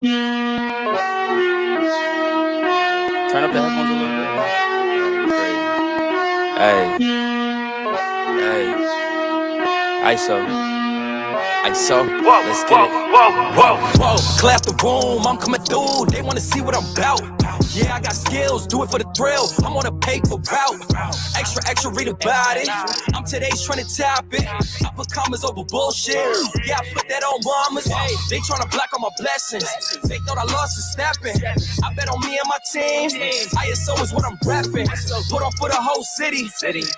Turn up the headphones a little bit. Hey, ISO, let's get it. Whoa, clap the room, I'm coming through, they wanna see what I'm about. Yeah, I got skills, do it for the thrill, I'm on a paper route. Extra, read about it, I'm today's trending topic. I put commas over bullshit, yeah, I put that on mamas. They tryna block all my blessings, they thought I lost a stepping. I bet on me and my team, ISO is what I'm rapping. Put on for the whole city,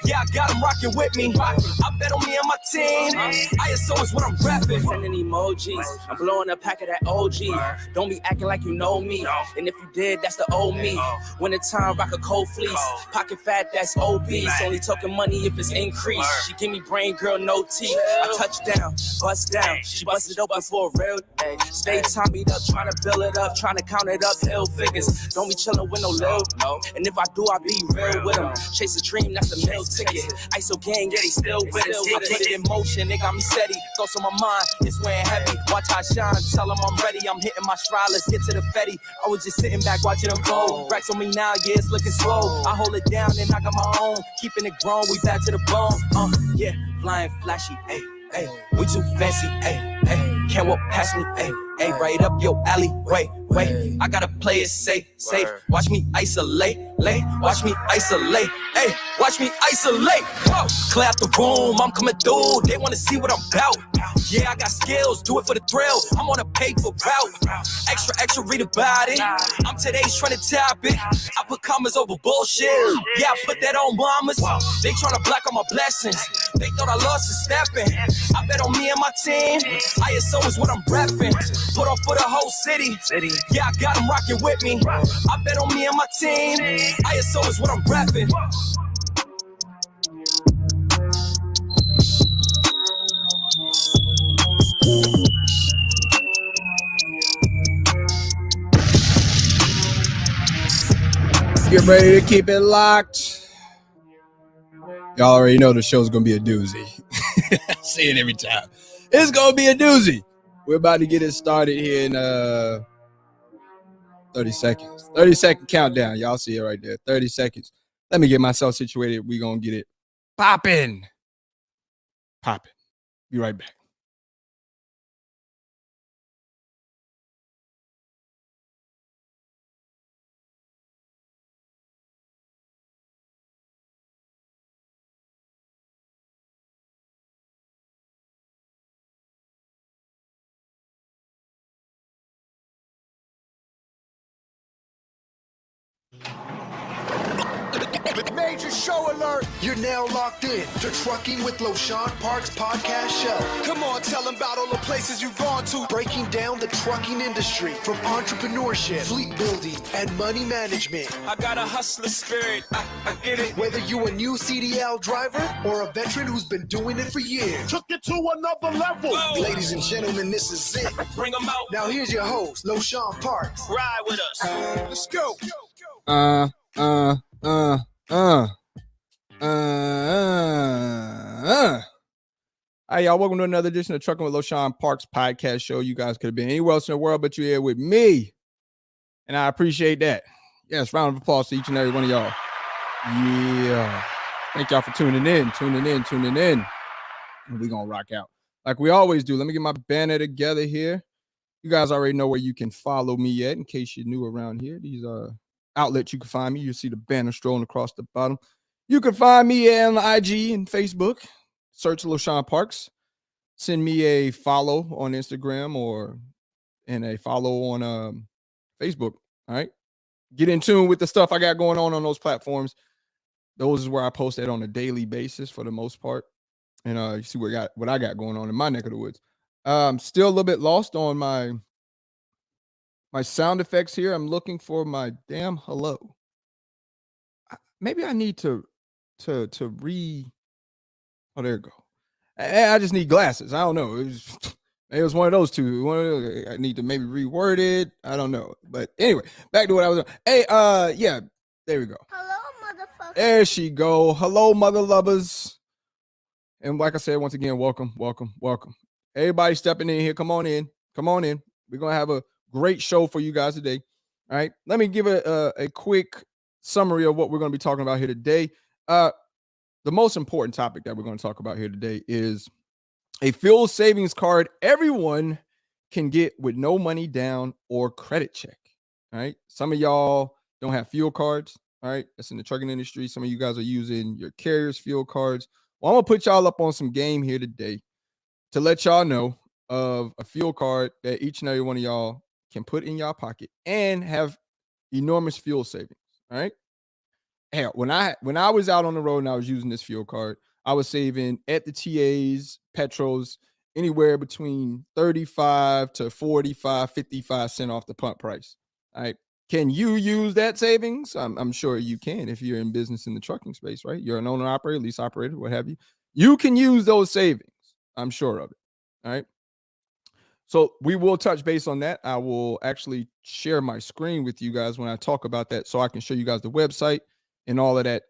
yeah, I got them rocking with me. I bet on me and my team, ISO is what I'm rapping. Sending emojis, I'm blowing a pack of that OG. Don't be acting like you know me, and if you did, that's the old me. When the time rock a cold fleece, pocket fat, that's obese. Only talking money if it's increased. She give me brain, girl, no teeth. I touch down, bust down. She busted open for a real day. Stay timed up, trying to build it up, trying to count it up, hill figures. Don't be chilling with no lil, no. And if I do, I be real with them. Chase a dream, that's a meal ticket. ISO gang, yeah, they still with us. I put it in motion, they got me steady. Thoughts on my mind, it's weighing heavy. Watch I shine, tell them I'm ready. I'm hitting my stride, let's get to the Fetty. I was just sitting back watching them go. Racks on me now, yeah, it's looking slow. I hold it down and I got my own. Keeping it grown, we back to the bone. Yeah, flying flashy, ayy, ayy. We too fancy, ayy, ayy. Can't walk past me, ayy, ayy. Right up your alley, wait. I gotta play it safe. Watch me isolate, watch me isolate, ayy. Watch me isolate. Whoa, clap the room, I'm coming through. They wanna see what I'm about. Yeah, I got skills, do it for the thrill. I'm on a paper route. Extra, read about it. I'm today's trending topic. I put commas over bullshit. Yeah, I put that on mamas. They tryna block all my blessings. They thought I lost a stepping. I bet on me and my team. ISO is what I'm rapping. Put on for the whole city. Yeah, I got them rocking with me. I bet on me and my team. ISO is what I'm rapping. Get ready to keep it locked. Y'all already know the show's gonna be a doozy. I say it every time. It's gonna be a doozy. We're about to get it started here in 30 seconds. 30-second countdown. Y'all see it right there. 30 seconds. Let me get myself situated. We're gonna get it popping. Be right back. Major show alert! You're now locked in to Trucking with Loshawnparks podcast show. Come on, tell them about all the places you've gone to. Breaking down the trucking industry from entrepreneurship, fleet building, and money management. I got a hustler spirit, I get it. Whether you a new CDL driver or a veteran who's been doing it for years. Took it to another level. Whoa. Ladies and gentlemen, this is it. Bring them out. Now here's your host, Loshawnparks. Ride with us. Let's go. Hi, y'all. Welcome to another edition of Trucking with Loshawnparks podcast show. You guys could have been anywhere else in the world, but you're here with me. And I appreciate that. Yes, round of applause to each and every one of y'all. Yeah. Thank y'all for tuning in. And we're going to rock out like we always do. Let me get my banner together here. You guys already know where you can follow me at in case you're new around here. These outlets you can find me. You'll see the banner strolling across the bottom. You can find me on IG and Facebook. Search Loshawnparks. Send me a follow on Instagram and a follow on Facebook. All right. Get in tune with the stuff I got going on those platforms. Those is where I post that on a daily basis for the most part. And you see what I got going on in my neck of the woods. Still a little bit lost on my sound effects here. I'm looking for my damn hello. Maybe I need to oh, there you go. I just need glasses. I don't know. It was one of those two. I need to maybe reword it. I don't know. But anyway, back to what I was doing. Hey, yeah, there we go. Hello, motherfucker. There she go. Hello, mother lovers. And like I said, once again, welcome. Everybody stepping in here. Come on in. We're gonna have a great show for you guys today. All right, let me give a quick summary of what we're going to be talking about here today. The most important topic that we're going to talk about here today is a fuel savings card everyone can get with no money down or credit check. All right, some of y'all don't have fuel cards. All right, that's in the trucking industry. Some of you guys are using your carrier's fuel cards. Well, I'm gonna put y'all up on some game here today to let y'all know of a fuel card that each and every one of y'all can put in y'all pocket and have enormous fuel savings. All right. Hell, when I was out on the road and I was using this fuel card, I was saving at the TAs, petros, anywhere between 35 to 45, 55 cents off the pump price. All right. Can you use that savings? I'm sure you can if you're in business in the trucking space, right? You're an owner operator, lease operator, what have you. You can use those savings. I'm sure of it. All right. So we will touch base on that. I will actually share my screen with you guys when I talk about that so I can show you guys the website and all of that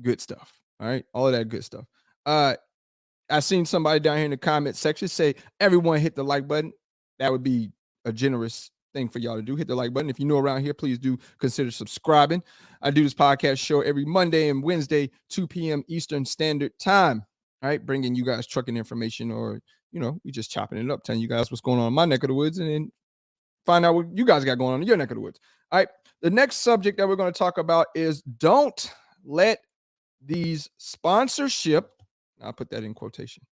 good stuff. All right. All of that good stuff. I seen somebody down here in the comment section say, everyone hit the like button. That would be a generous thing for y'all to do. Hit the like button. If you're new around here, please do consider subscribing. I do this podcast show every Monday and Wednesday, 2 p.m. Eastern Standard Time. All right. Bringing you guys trucking information, or, we just chopping it up, telling you guys what's going on in my neck of the woods, and then find out what you guys got going on in your neck of the woods. All right. The next subject that we're going to talk about is don't let these sponsorship, I'll put that in quotation,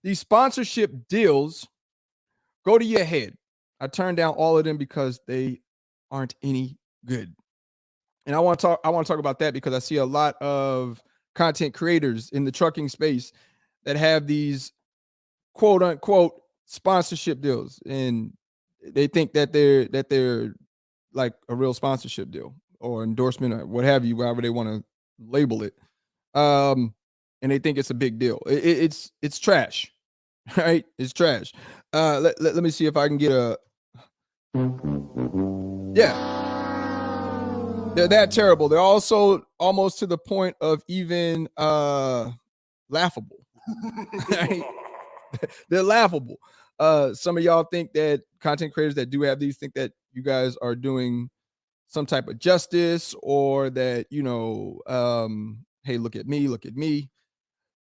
these sponsorship deals go to your head. I turned down all of them because they aren't any good. And I want to talk about that because I see a lot of content creators in the trucking space that have these quote unquote sponsorship deals, and they think that they're like a real sponsorship deal or endorsement or what have you, however they want to label it. And they think it's a big deal. It's trash, right? It's trash. Let me see if I can get a, they're that terrible. They're also almost to the point of even laughable. Right? They're laughable. Some of y'all think that content creators that do have these think that you guys are doing some type of justice, or that, hey, look at me.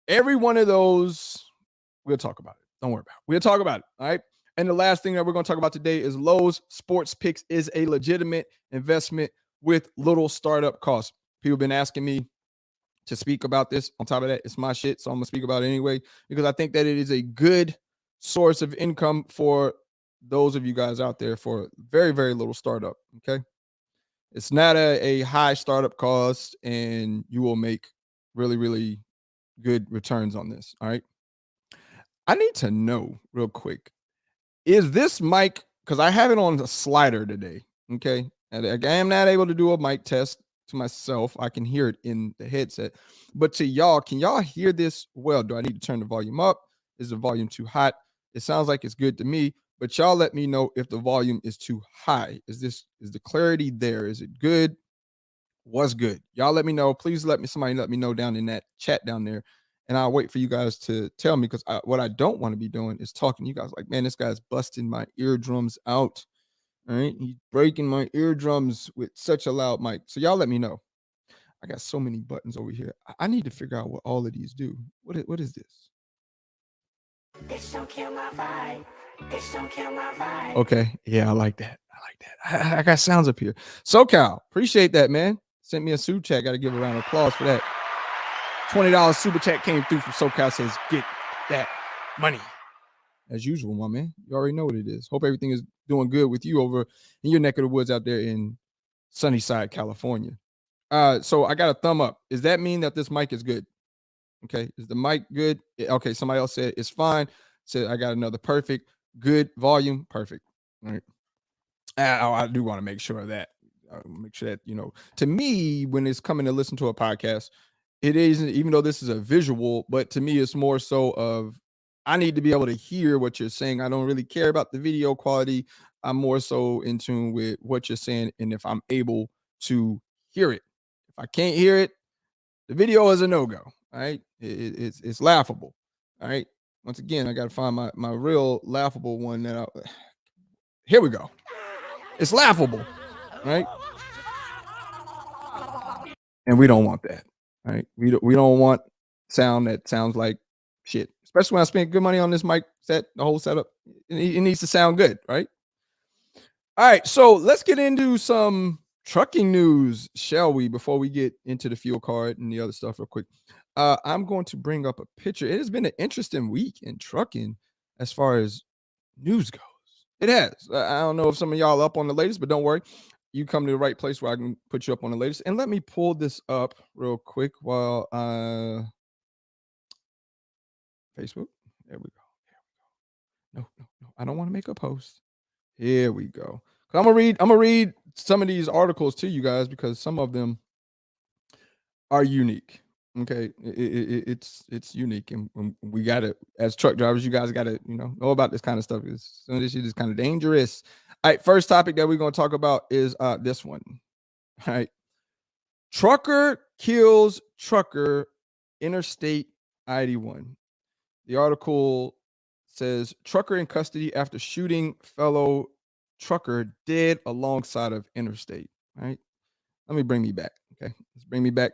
Every one of those, we'll talk about it. Don't worry about it. We'll talk about it. All right. And the last thing that we're going to talk about today is Lowe's Sports Picks is a legitimate investment with little startup costs. People have been asking me to speak about this. On top of that, it's my shit, so I'm gonna speak about it anyway, because I think that it is a good source of income for those of you guys out there for very, very little startup. Okay. It's not a high startup cost, and you will make really, really good returns on this. All right. I need to know real quick, is this mic, because I have it on the slider today. Okay. And I am not able to do a mic test to myself. I can hear it in the headset, but to y'all, can y'all hear this well? Do I need to turn the volume up? Is the volume too hot? It sounds like it's good to me, but y'all let me know if the volume is too high. Is the clarity there? Is it good? What's good? Y'all let me know. Please somebody let me know down in that chat down there, and I'll wait for you guys to tell me, because what I don't want to be doing is talking to you guys like, man, this guy's busting my eardrums out. All right, he's breaking my eardrums with such a loud mic. So y'all let me know. I got so many buttons over here. I need to figure out what all of these do. What is this? This don't kill my vibe. This don't kill my vibe. Okay, yeah, I like that. I got sounds up here. SoCal, appreciate that, man. Sent me a super chat. Got to give a round of applause for that. $20 super chat came through from SoCal. Says, get that money. As usual, my man. You already know what it is. Hope everything is doing good with you over in your neck of the woods out there in Sunnyside, California. So I got a thumb up. Does that mean that this mic is good? Okay. Is the mic good? Okay. Somebody else said it's fine. Said I got another perfect, good volume. Perfect. All right. I do want to make sure of that. Make sure that, to me, when it's coming to listen to a podcast, it isn't, even though this is a visual, but to me, it's more so of, I need to be able to hear what you're saying. I don't really care about the video quality. I'm more so in tune with what you're saying, and if I'm able to hear it. If I can't hear it, the video is a no-go. All right. It's laughable. All right. Once again, I got to find my real laughable one. Here we go. It's laughable, right? And we don't want that, right? We don't want sound that sounds like shit. Especially when I spent good money on this mic set, the whole setup. It needs to sound good, right? All right, so let's get into some trucking news, shall we? Before we get into the fuel card and the other stuff, real quick. I'm going to bring up a picture. It has been an interesting week in trucking as far as news goes. It has. I don't know if some of y'all are up on the latest, but don't worry. You come to the right place where I can put you up on the latest. And let me pull this up real quick while Facebook. There we go. No. I don't want to make a post. Here we go. I'm gonna read some of these articles to you guys because some of them are unique. Okay, it's unique, and we got to, as truck drivers, you guys got to know about this kind of stuff. Because some of this shit is kind of dangerous. All right, first topic that we're gonna talk about is this one. All right, trucker kills trucker, Interstate 91. The article says trucker in custody after shooting fellow trucker dead alongside of interstate. Right. Let me bring me back. Okay. Let's bring me back.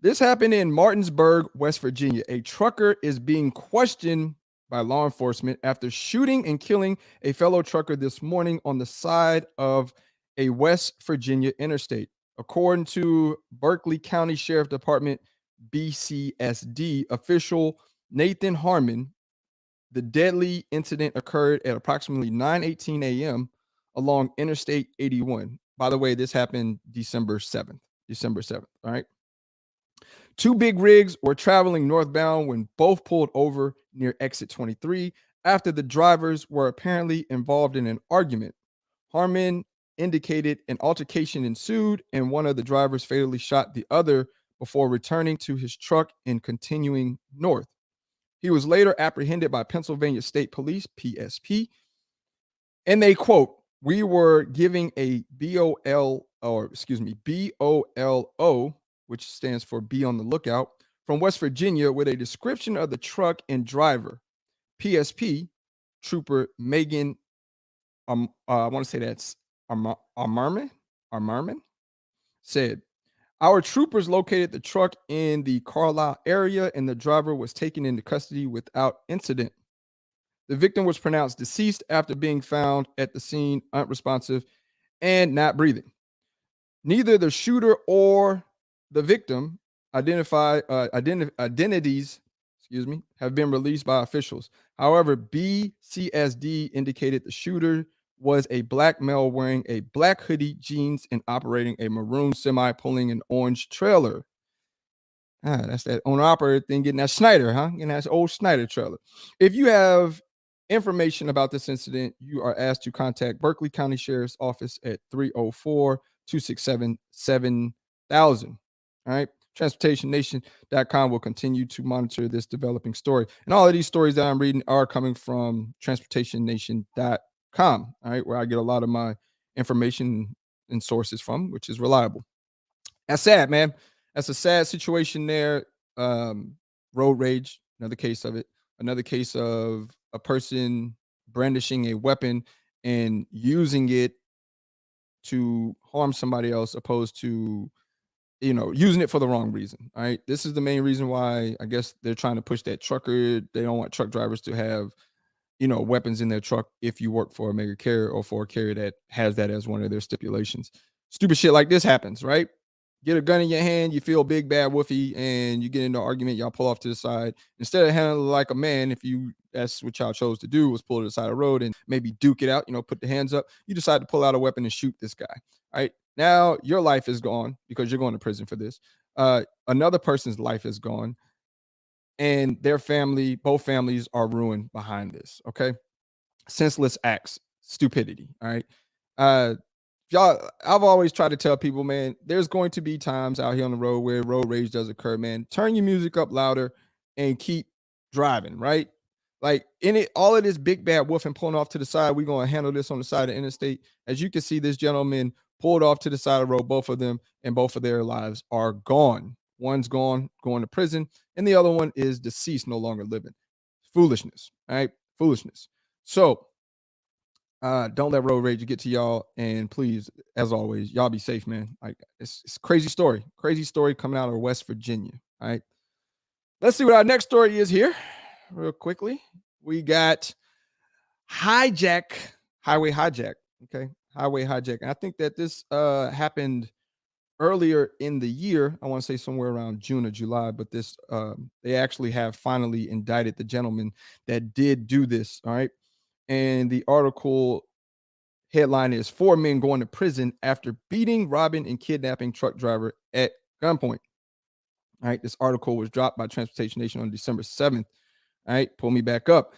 This happened in Martinsburg, West Virginia. A trucker is being questioned by law enforcement after shooting and killing a fellow trucker this morning on the side of a West Virginia interstate. According to Berkeley County Sheriff Department, BCSD official Nathan Harmon, the deadly incident occurred at approximately 9:18 a.m. along Interstate 81. By the way, this happened December 7th. All right. Two big rigs were traveling northbound when both pulled over near exit 23 after the drivers were apparently involved in an argument. Harmon indicated an altercation ensued and one of the drivers fatally shot the other before returning to his truck and continuing north. He was later apprehended by Pennsylvania State Police, PSP, and they quote, "We were giving a BOLO, which stands for be on the lookout, from West Virginia with a description of the truck and driver." PSP Trooper Megan, I want to say that's Armarman, said, "Our troopers located the truck in the Carlisle area and the driver was taken into custody without incident. The victim was pronounced deceased after being found at the scene unresponsive and not breathing. Neither the shooter or the victim identities have been released by officials. However, BCSD indicated the shooter was a black male wearing a black hoodie, jeans, and operating a maroon semi pulling an orange trailer." That's that owner operator thing, getting that Schneider, huh? Getting that old Schneider trailer. If you have information about this incident, you are asked to contact Berkeley County Sheriff's Office at 304-267-7000. All right. TransportationNation.com will continue to monitor this developing story. And all of these stories that I'm reading are coming from TransportationNation.com, all right, where I get a lot of my information and sources from, which is reliable. That's sad, man. That's a sad situation there. Road rage, another case of it. Another case of a person brandishing a weapon and using it to harm somebody else, opposed to using it for the wrong reason. All right. This is the main reason why I guess they're trying to push that trucker. They don't want truck drivers to have, weapons in their truck if you work for a mega carrier or for a carrier that has that as one of their stipulations. Stupid shit like this happens, right? Get a gun in your hand, you feel big, bad, woofy, and you get into an argument, y'all pull off to the side. Instead of handling like a man, that's what y'all chose to do, was pull to the side of the road and maybe duke it out, put the hands up. You decide to pull out a weapon and shoot this guy. All right. Now your life is gone because you're going to prison for this. Another person's life is gone, and their family, both families are ruined behind this. Okay. Senseless acts, stupidity. All right. I've always tried to tell people, man, there's going to be times out here on the road where road rage does occur, man. Turn your music up louder and keep driving, right? Like all of this big bad wolf and pulling off to the side, we're going to handle this on the side of the interstate. As you can see, this gentleman pulled off to the side of the road, both of them, and both of their lives are gone. One's gone, going to prison, and the other one is deceased, no longer living. Foolishness, all right? Foolishness. So Don't let road rage get to y'all. And please, as always, y'all be safe, man. Like it's a crazy story. Crazy story coming out of West Virginia. All right. Let's see what our next story is here. Real quickly. We got highway hijack. Okay. Highway hijack. And I think that this happened earlier in the year. I want to say somewhere around June or July, but this they actually have finally indicted the gentleman that did do this. All right. And the article headline is 4 men going to prison after beating, robbing, and kidnapping truck driver at gunpoint. All right. This article was dropped by Transportation Nation on December 7th. All right. Pull me back up.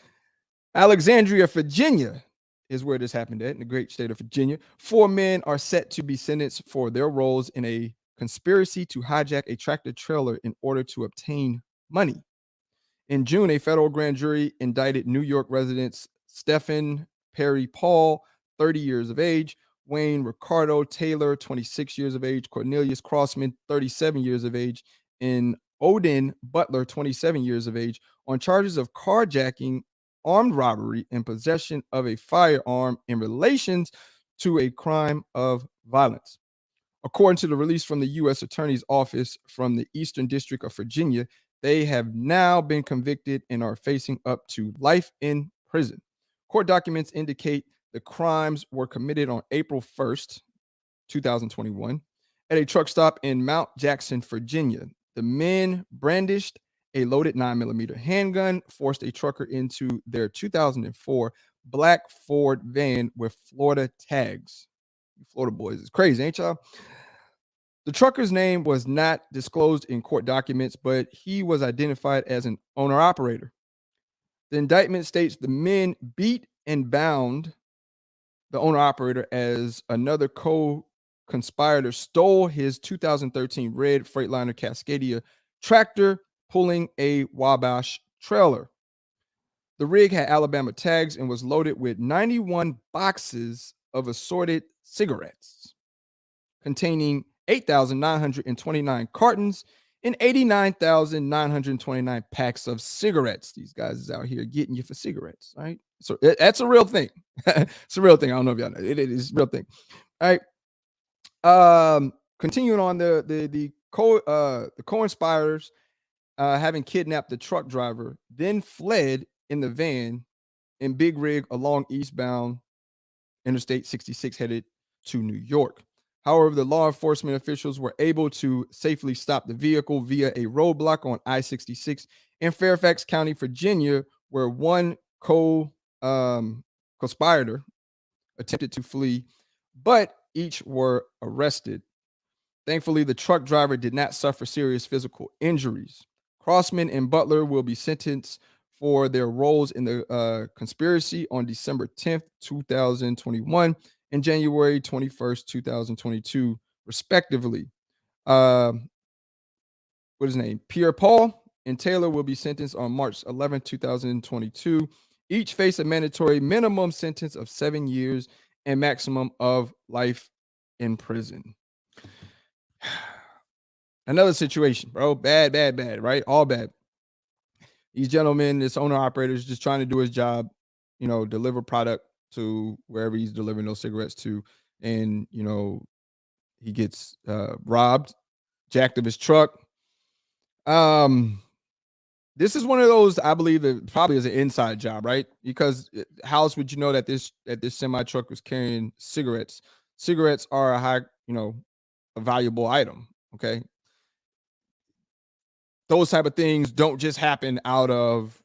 Alexandria, Virginia is where this happened at, in the great state of Virginia. 4 men are set to be sentenced for their roles in a conspiracy to hijack a tractor trailer in order to obtain money. In June, a federal grand jury indicted New York residents Stephen Perry Paul, 30 years of age, Wayne Ricardo Taylor, 26 years of age, Cornelius Crossman, 37 years of age, and Odin Butler, 27 years of age, on charges of carjacking, armed robbery, and possession of a firearm in relations to a crime of violence. According to the release from the U.S. Attorney's Office from the Eastern District of Virginia, they have now been convicted and are facing up to life in prison. Court documents indicate the crimes were committed on April 1st, 2021, at a truck stop in Mount Jackson, Virginia. The men brandished a loaded 9mm handgun, forced a trucker into their 2004 black Ford van with Florida tags. You Florida boys is crazy, ain't y'all? The trucker's name was not disclosed in court documents, but he was identified as an owner-operator. The indictment states the men beat and bound the owner-operator as another co-conspirator stole his 2013 red Freightliner Cascadia tractor pulling a Wabash trailer. The rig had Alabama tags and was loaded with 91 boxes of assorted cigarettes containing 8,929 cartons and 89,929 packs of cigarettes. These guys is out here getting you for cigarettes, right? So that's a real thing. It's a real thing. I don't know if y'all know. It is a real thing. All right. Continuing on, the co-conspirators having kidnapped the truck driver, then fled in the van in big rig along eastbound Interstate 66 headed to New York. However, the law enforcement officials were able to safely stop the vehicle via a roadblock on I-66 in Fairfax County, Virginia, where one conspirator attempted to flee, but each were arrested. Thankfully, the truck driver did not suffer serious physical injuries. Crossman and Butler will be sentenced for their roles in the conspiracy on December 10th, 2021 and January 21st, 2022, respectively. What is his name? Pierre Paul and Taylor will be sentenced on March 11th, 2022. Each face a mandatory minimum sentence of 7 years and maximum of life in prison. Another situation, bro. Bad, right? All bad. These gentlemen, this owner operator is just trying to do his job, deliver product to wherever he's delivering those cigarettes to. And, he gets robbed, jacked of his truck. This is one of those, I believe, that probably is an inside job, right? Because how else would you know that this semi truck was carrying cigarettes? Cigarettes are a high, a valuable item. Okay. Those type of things don't just happen out of,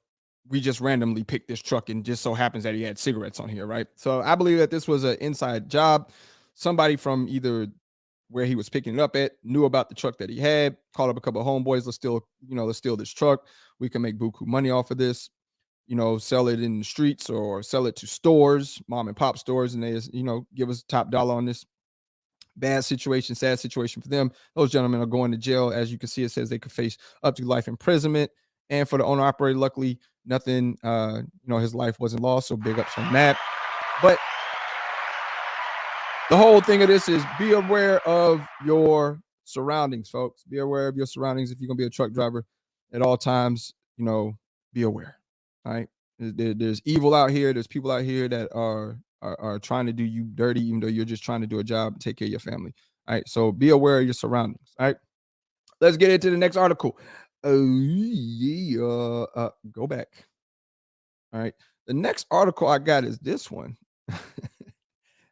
we just randomly picked this truck and just so happens that he had cigarettes on here, right? So I believe that this was an inside job. Somebody from either where he was picking it up at knew about the truck that he had, called up a couple of homeboys. Let's steal this truck. We can make buku money off of this, sell it in the streets or sell it to stores, mom and pop stores, and they, give us top dollar on this. Bad situation, sad situation for them. Those gentlemen are going to jail. As you can see, it says they could face up to life imprisonment. And for the owner operator, luckily, nothing, his life wasn't lost. So big ups on that. But the whole thing of this is be aware of your surroundings, folks. Be aware of your surroundings. If you're going to be a truck driver at all times, be aware. All right. There's evil out here. There's people out here that are are trying to do you dirty, even though you're just trying to do a job and take care of your family. All right. So be aware of your surroundings. All right. Let's get into the next article. Go back. All right. The next article I got is this one.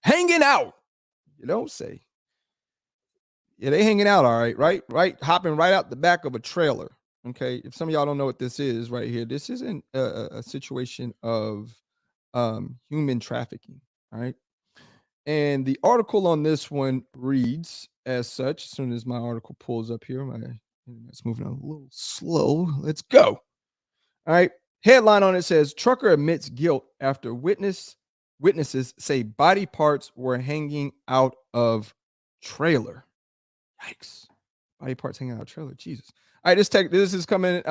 Hanging out. You don't say. Yeah, they hanging out, all right, right, hopping right out the back of a trailer. Okay, if some of y'all don't know what this is right here, this isn't a situation of human trafficking, all right. And the article on this one reads as such. As soon as my article pulls up here, my internet's moving a little slow. Let's go. All right. Headline on it says trucker admits guilt after witnesses say body parts were hanging out of trailer. Yikes. Body parts hanging out of trailer. Jesus. All right, this is coming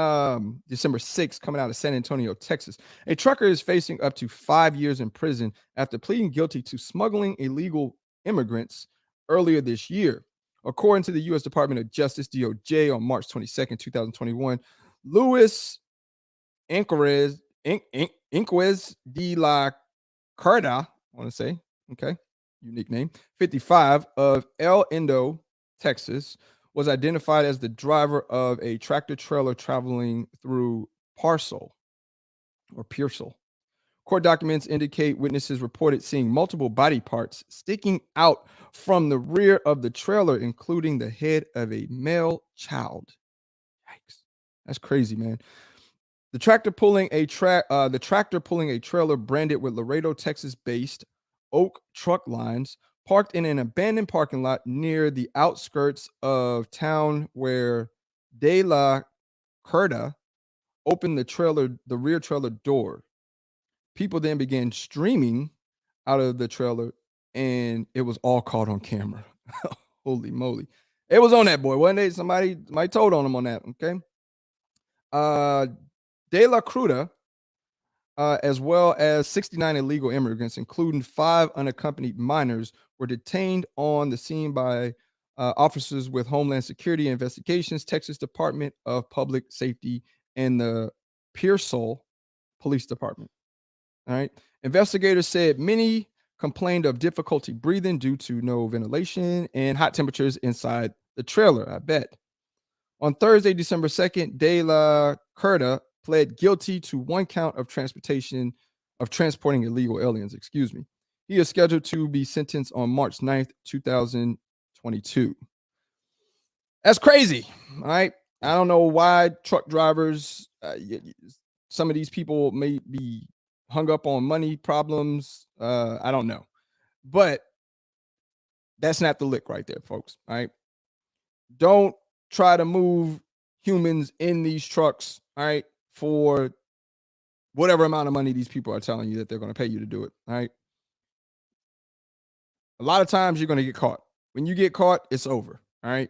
December 6th, coming out of San Antonio, Texas. A trucker is facing up to 5 years in prison after pleading guilty to smuggling illegal immigrants earlier this year. According to the U.S. Department of Justice, DOJ, on March 22nd, 2021, Luis Inquez de la Carda, I want to say, okay, unique name, 55, of El Indo, Texas, was identified as the driver of a tractor trailer traveling through Pearsall. Court documents indicate witnesses reported seeing multiple body parts sticking out from the rear of the trailer, including the head of a male child. Yikes. That's crazy, man. The tractor pulling a trailer branded with Laredo, Texas-based Oak Truck Lines, parked in an abandoned parking lot near the outskirts of town, where De La Curda opened the rear trailer door. People then began streaming out of the trailer, and it was all caught on camera. Holy moly. It was on that boy, wasn't it? Somebody told on him on that, okay? De La Cruda, as well as 69 illegal immigrants, including 5 unaccompanied minors, were detained on the scene by officers with Homeland Security Investigations, Texas Department of Public Safety, and the Pearsall Police Department. All right. Investigators said many complained of difficulty breathing due to no ventilation and hot temperatures inside the trailer, I bet. On Thursday, December 2nd, De La Curda pled guilty to 1 count of transporting illegal aliens. He is scheduled to be sentenced on March 9th, 2022. That's crazy. All right. I don't know why truck drivers, some of these people may be hung up on money problems. I don't know. But that's not the lick right there, folks. All right. Don't try to move humans in these trucks, all right, for whatever amount of money these people are telling you that they're going to pay you to do it. All right. A lot of times you're going to get caught. When you get caught, it's over. All right.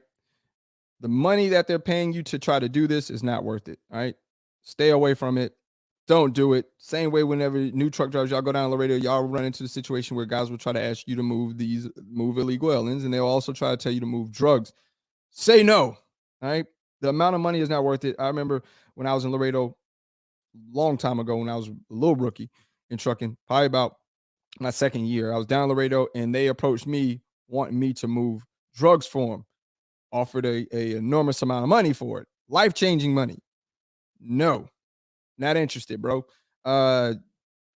The money that they're paying you to try to do this is not worth it. All right. Stay away from it. Don't do it. Same way, whenever new truck drivers, y'all go down the radio, y'all run into the situation where guys will try to ask you to move illegal aliens, and they'll also try to tell you to move drugs. Say no. All right. The amount of money is not worth it. I remember when I was in Laredo long time ago, when I was a little rookie in trucking, probably about my second year, I was down Laredo, and they approached me wanting me to move drugs for them. Offered a enormous amount of money for it. Life-changing money. No, not interested, bro. And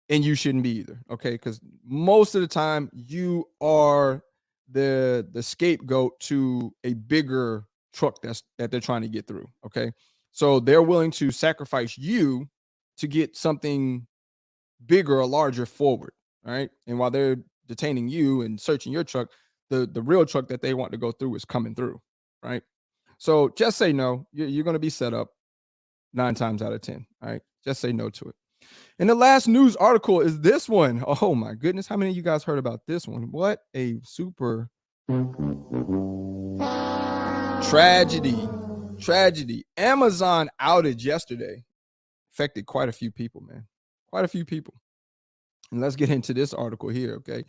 you shouldn't be either. Okay. Because most of the time you are the scapegoat to a bigger truck that they're trying to get through. Okay. So they're willing to sacrifice you to get something bigger or larger forward. All right. And while they're detaining you and searching your truck, the real truck that they want to go through is coming through. Right. So just say no. You're going to be set up 9 times out of 10. All right. Just say no to it. And the last news article is this one. Oh my goodness. How many of you guys heard about this one? What a super tragedy. Amazon outage yesterday affected quite a few people, man. Quite a few people. And let's get into this article here, okay?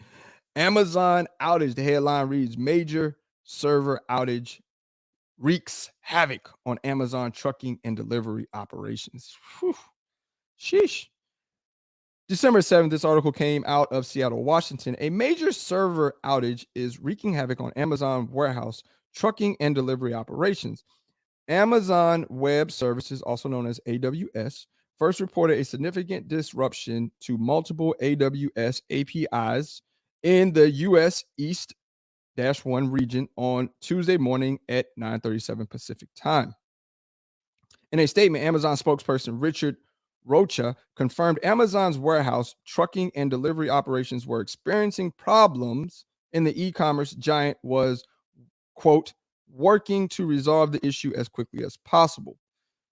Amazon outage. The headline reads, major server outage wreaks havoc on Amazon trucking and delivery operations. Whew. Sheesh. December 7th, this article came out of Seattle, Washington. A major server outage is wreaking havoc on Amazon warehouse, trucking, and delivery operations. Amazon Web Services, also known as AWS, first reported a significant disruption to multiple AWS APIs in the U.S. East-1 region on Tuesday morning at 9:37 Pacific time. In a statement, Amazon spokesperson Richard Rocha confirmed Amazon's warehouse, trucking, and delivery operations were experiencing problems, and the e-commerce giant was, quote, working to resolve the issue as quickly as possible.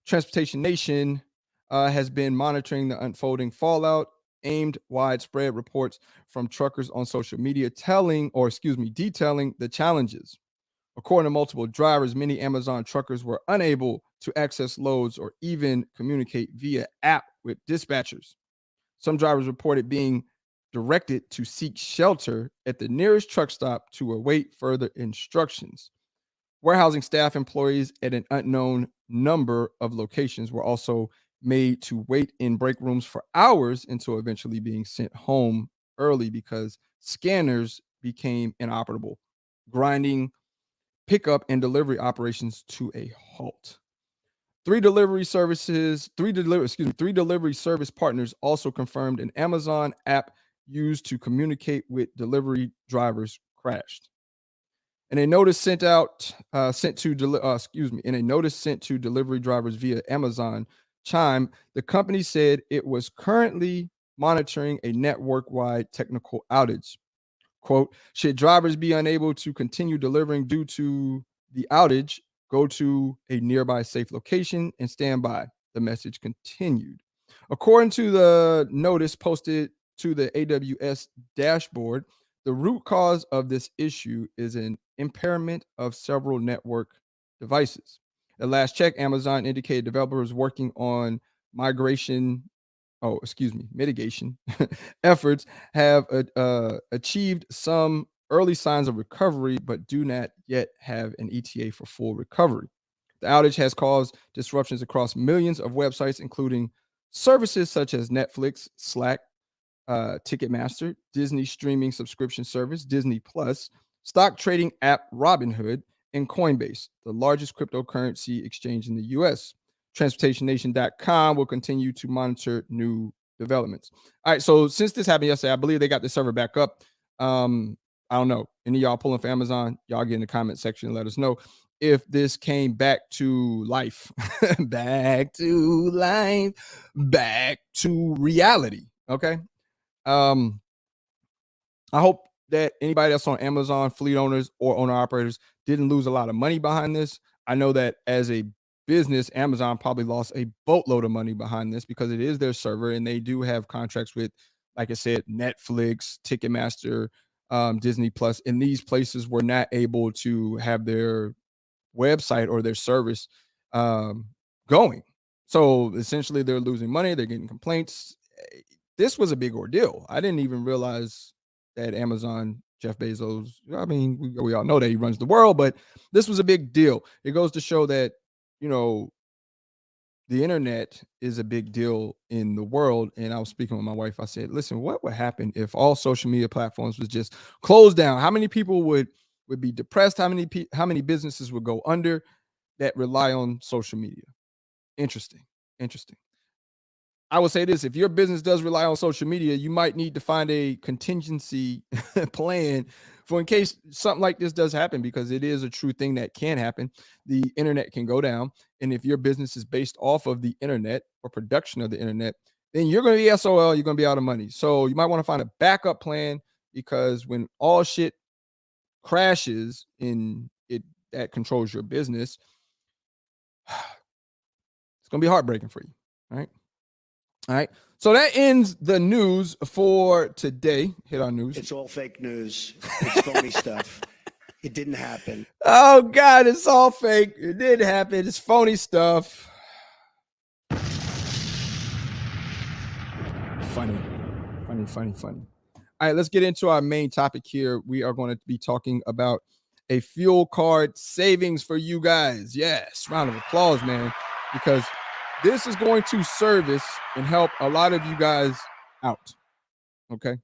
Transportation Nation has been monitoring the unfolding fallout, aimed widespread reports from truckers on social media detailing the challenges. According to multiple drivers, many Amazon truckers were unable to access loads or even communicate via app with dispatchers. Some drivers reported being directed to seek shelter at the nearest truck stop to await further instructions. Warehousing staff employees at an unknown number of locations were also made to wait in break rooms for hours until eventually being sent home early because scanners became inoperable, grinding pickup and delivery operations to a halt. Three delivery service partners also confirmed an Amazon app used to communicate with delivery drivers crashed. In a notice sent to delivery drivers via Amazon Chime, the company said it was currently monitoring a network-wide technical outage. Quote, should drivers be unable to continue delivering due to the outage, go to a nearby safe location and stand by, the message continued. According to the notice posted to the AWS dashboard, the root cause of this issue is an impairment of several network devices. At last check, Amazon indicated developers working on mitigation efforts have achieved some early signs of recovery, but do not yet have an ETA for full recovery. The outage has caused disruptions across millions of websites, including services such as Netflix, Slack, Ticketmaster, Disney streaming subscription service, Disney Plus, stock trading app Robinhood, and Coinbase, the largest cryptocurrency exchange in the U.S. TransportationNation.com will continue to monitor new developments. All right, so since this happened yesterday, I believe they got the server back up. I don't know. Any of y'all pulling for Amazon? Y'all get in the comment section and let us know if this came back to life, back to life, back to reality. Okay. I hope that anybody that's on Amazon, fleet owners or owner operators, didn't lose a lot of money behind this. I know that as a business, Amazon probably lost a boatload of money behind this because it is their server and they do have contracts with, like I said, Netflix, Ticketmaster, Disney Plus, and these places were not able to have their website or their service going. So essentially they're losing money, they're getting complaints. This was a big ordeal. I didn't even realize that Amazon, Jeff Bezos, I mean, we all know that he runs the world, but this was a big deal. It goes to show that, you know, the internet is a big deal in the world. And I was speaking with my wife. I said, listen, what would happen if all social media platforms was just closed down? How many people would be depressed? How many businesses would go under that rely on social media? Interesting. I will say this, if your business does rely on social media, you might need to find a contingency plan for in case something like this does happen, because it is a true thing that can happen. The internet can go down. And if your business is based off of the internet or production of the internet, then you're going to be SOL, you're going to be out of money. So you might want to find a backup plan, because when all shit crashes in it that controls your business, it's going to be heartbreaking for you. All right. So that ends the news for today. Hit our news. It's all fake news. It's phony stuff. It didn't happen. Oh, God, it's all fake. It did happen. It's phony stuff. Funny. All right, let's get into our main topic here. We are going to be talking about a fuel card savings for you guys. Yes, round of applause, man, because this is going to service and help a lot of you guys out. Okay.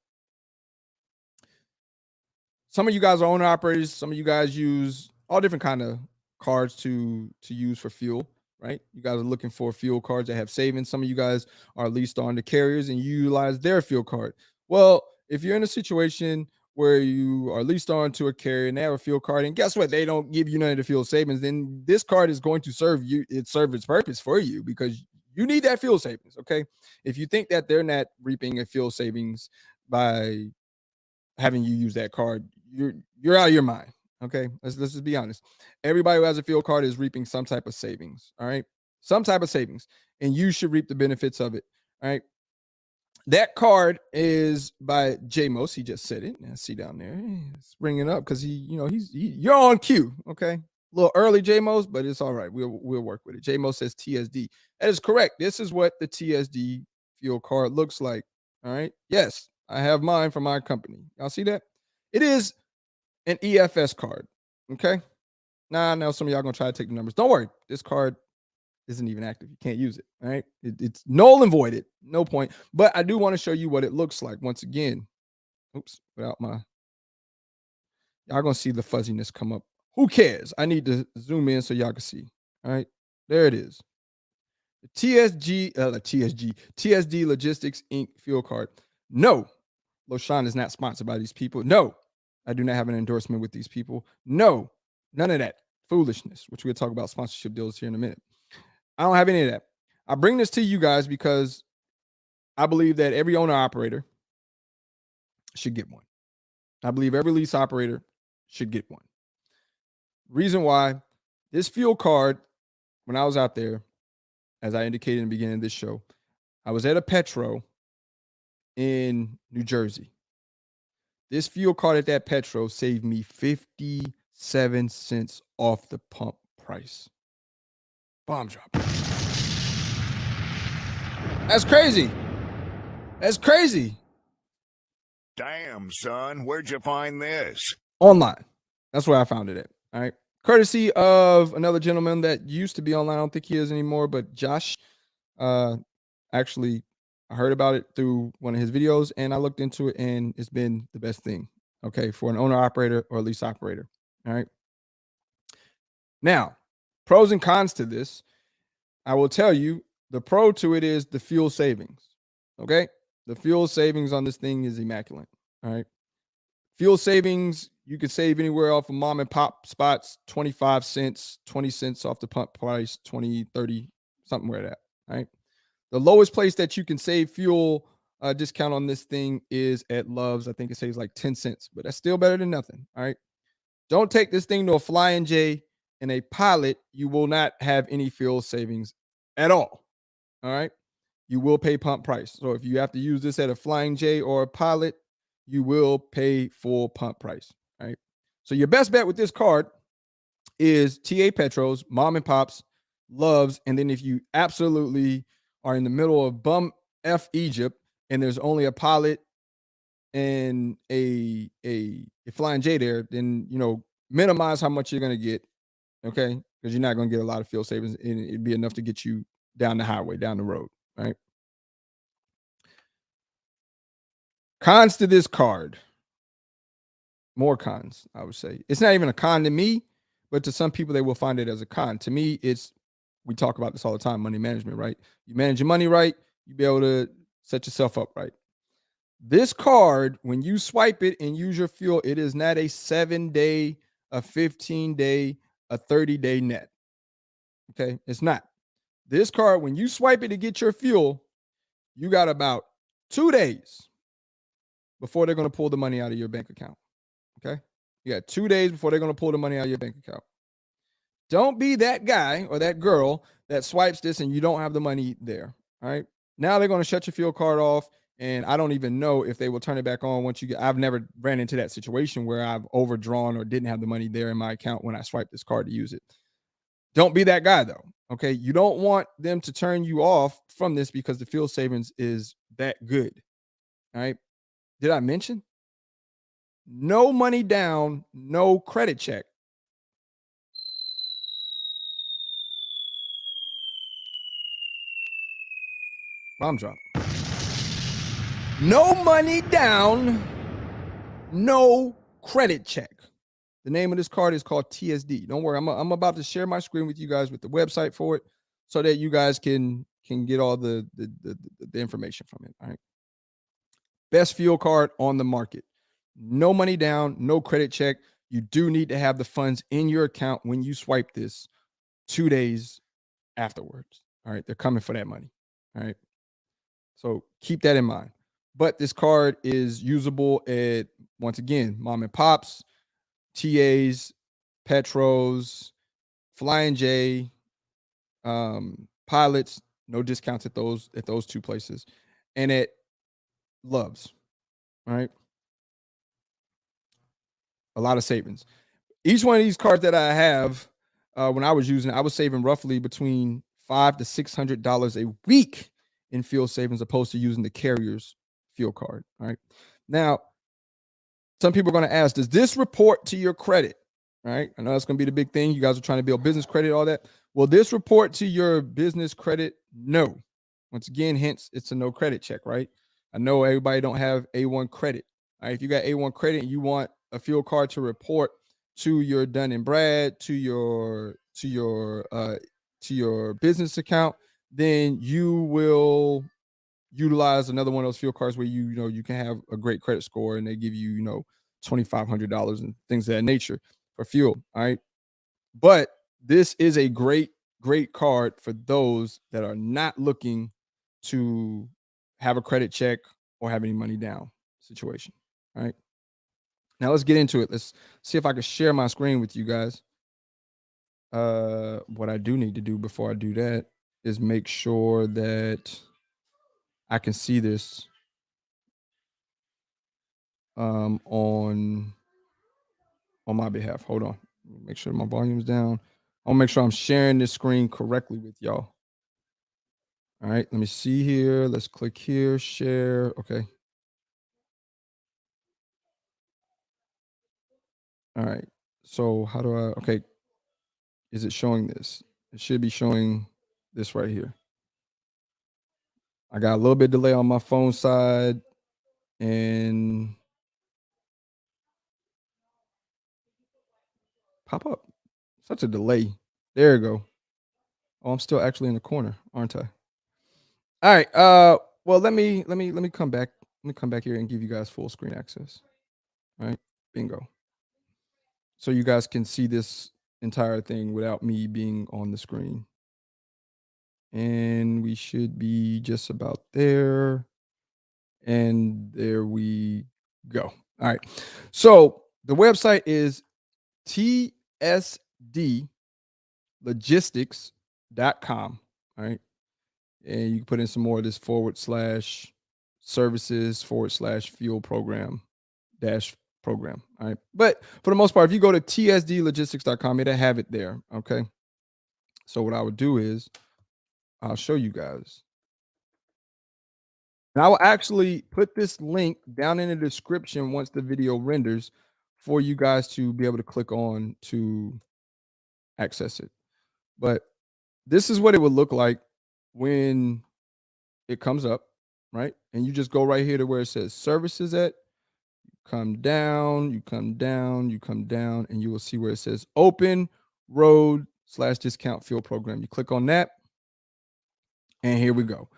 Some of you guys are owner operators. Some of you guys use all different kind of cards to use for fuel, right? You guys are looking for fuel cards that have savings. Some of you guys are leased on to carriers and you utilize their fuel card. Well, if you're in a situation where you are leased on to a carrier and they have a fuel card, and guess what? They don't give you none of the fuel savings, then this card is going to serve its purpose for you because you need that fuel savings. Okay. If you think that they're not reaping a fuel savings by having you use that card, you're out of your mind. Okay, let's just be honest. Everybody who has a fuel card is reaping some type of savings. All right, some type of savings, and you should reap the benefits of it. All right. That card is by JMOS. He just said it. I see down there. It's bringing it up because you're on cue. Okay, a little early, JMOS, but it's all right. We'll work with it. JMOS says TSD. That is correct. This is what the TSD fuel card looks like. All right. Yes, I have mine from my company. Y'all see that? It is an EFS card. Okay. Now I know some of y'all gonna try to take the numbers. Don't worry. This card isn't even active. You can't use it. All right. It's null and voided. No point. But I do want to show you what it looks like once again. Oops. Without my, y'all gonna see the fuzziness come up. Who cares? I need to zoom in so y'all can see. All right. There it is. The TSD Logistics Inc. fuel card. No, LoShawn is not sponsored by these people. No, I do not have an endorsement with these people. No, none of that foolishness, which we'll talk about sponsorship deals here in a minute. I don't have any of that. I bring this to you guys because I believe that every owner operator should get one. I believe every lease operator should get one. Reason why, this fuel card, when I was out there, as I indicated in the beginning of this show, I was at a Petro in New Jersey. This fuel card at that Petro saved me 57 cents off the pump price. Bomb drop. That's crazy. That's crazy. Damn, son, where'd you find this? Online. That's where I found it at. All right. Courtesy of another gentleman that used to be online. I don't think he is anymore, but Josh. Actually, I heard about it through one of his videos and I looked into it and it's been the best thing. Okay. For an owner operator or a lease operator. All right. Now, pros and cons to this. I will tell you the pro to it is the fuel savings. Okay. The fuel savings on this thing is immaculate. All right. Fuel savings, you could save anywhere off of mom and pop spots, 25 cents, 20 cents off the pump price, 20, 30, something where that. All right. The lowest place that you can save fuel discount on this thing is at Love's. I think it saves like 10 cents, but that's still better than nothing. All right. Don't take this thing to a Flying J and a Pilot. You will not have any fuel savings at all. All right. You will pay pump price. So if you have to use this at a Flying J or a Pilot, you will pay full pump price. All right. So your best bet with this card is TA Petros, mom and pops, Loves. And then if you absolutely are in the middle of bum F Egypt and there's only a Pilot and a Flying J there, then, minimize how much you're going to get. Okay. Because you're not going to get a lot of fuel savings and it'd be enough to get you down the highway, down the road. Right. Cons to this card. More cons, I would say. It's not even a con to me, but to some people, they will find it as a con. To me, we talk about this all the time, money management, right? You manage your money right, you be able to set yourself up right. This card, when you swipe it and use your fuel, it is not a 7-day, a 15-day, a 30-day net. Okay, it's not. This card, when you swipe it to get your fuel, you got about 2 days before they're going to pull the money out of your bank account. Okay. You got 2 days before they're going to pull the money out of your bank account. Don't be that guy or that girl that swipes this and you don't have the money there. All right. Now they're going to shut your fuel card off. And I don't even know if they will turn it back on once you get. I've never ran into that situation where I've overdrawn or didn't have the money there in my account when I swiped this card to use it. Don't be that guy though. Okay. You don't want them to turn you off from this because the fuel savings is that good. All right. Did I mention? No money down, no credit check. Bomb drop. No money down, no credit check. The name of this card is called TSD. Don't worry, I'm about to share my screen with you guys with the website for it, so that you guys can get all the information from it. All right. Best fuel card on the market. No money down, no credit check. You do need to have the funds in your account when you swipe this 2 days afterwards. All right. They're coming for that money. All right. So keep that in mind. But this card is usable at, once again, mom and pops, TAs, Petros, Flying J, pilots, no discounts at those 2 places, and at Loves. All right. A lot of savings. Each one of these cards that I have, when I was using it, I was saving roughly between $500 to $600 a week in fuel savings, opposed to using the carrier's fuel card. All right. Now, some people are going to ask, does this report to your credit? All right. I know that's going to be the big thing. You guys are trying to build business credit, all that. Will this report to your business credit? No. Once again, hence it's a no credit check, right? I know everybody don't have A1 credit. All right. If you got A1 credit and you want a fuel card to report to your Dun and Brad, to your business account, then you will utilize another one of those fuel cards where you can have a great credit score and they give you $2,500 and things of that nature for fuel. All right. But this is a great card for those that are not looking to have a credit check or have any money down situation. All right. Now let's get into it. Let's see if I can share my screen with you guys. What I do need to do before I do that is make sure that I can see this on my behalf. Hold on. Make sure my volume's down. I'll make sure I'm sharing this screen correctly with y'all. All right, let me see here. Let's click here, share. Okay. All right. So how do I, okay. Is it showing this? It should be showing this right here. I got a little bit delay on my phone side and pop up. Such a delay. There you go. Oh, I'm still actually in the corner, aren't I? All right. Well, let me come back. Let me come back here and give you guys full screen access. All right. Bingo. So you guys can see this entire thing without me being on the screen. And we should be just about there. And there we go. All right. So the website is tsdlogistics.com. All right. And you can put in some more of this /services/fuel program -program. All right. But for the most part, if you go to tsdlogistics.com, it'll have it there. Okay. So what I would do is I'll show you guys. And I will actually put this link down in the description once the video renders for you guys to be able to click on to access it. But this is what it would look like when it comes up, right? And you just go right here to where it says services at. Come down, you come down, you come down, and you will see where it says open road /discount fuel program. You click on that, and here we go.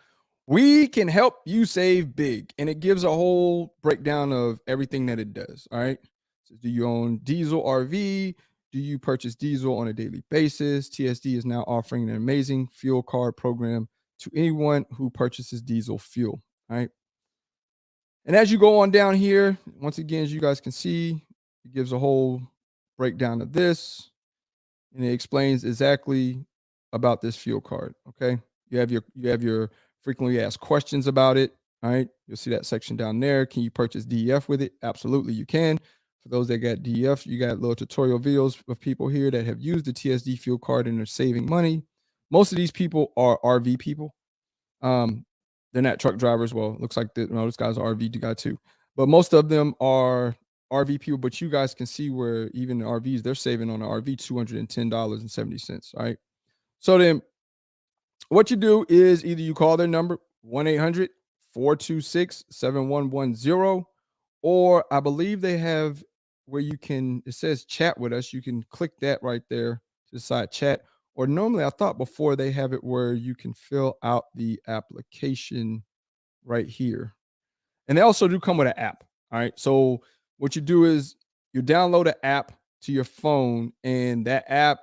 We can help you save big. And it gives a whole breakdown of everything that it does. All right. So do you own diesel RV? Do you purchase diesel on a daily basis? TSD is now offering an amazing fuel card program to anyone who purchases diesel fuel. All right. And as you go on down here, once again, as you guys can see, it gives a whole breakdown of this. And it explains exactly about this fuel card. Okay. You have your frequently asked questions about it. All right. You'll see that section down there. Can you purchase DEF with it? Absolutely, you can. For those that got DEF, you got little tutorial videos of people here that have used the TSD fuel card and are saving money. Most of these people are RV people. They're not truck drivers. Well, it looks like this guy's an RV guy too. But most of them are RV people. But you guys can see where even the RVs, they're saving on an RV $210.70. All right. So then what you do is either you call their number, 1-800 426-7110. Or I believe they have where you can, it says chat with us. You can click that right there to the side chat. Or normally I thought before they have it where you can fill out the application right here. And they also do come with an app. All right. So what you do is you download an app to your phone, and that app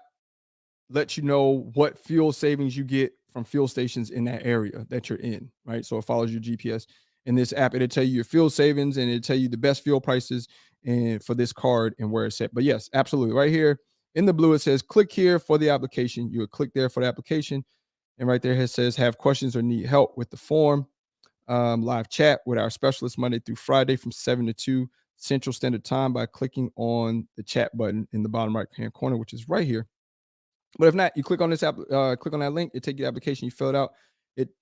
lets you know what fuel savings you get from fuel stations in that area that you're in, right? So it follows your GPS. In this app, it'll tell you your fuel savings, and it'll tell you the best fuel prices and for this card and where it's at. But yes, absolutely. Right here in the blue, it says click here for the application. You would click there for the application. And right there, it says have questions or need help with the form. Live chat with our specialist Monday through Friday from 7 to 2 Central Standard Time by clicking on the chat button in the bottom right hand corner, which is right here. But if not, you click on this app, click on that link, it take the application, you fill it out.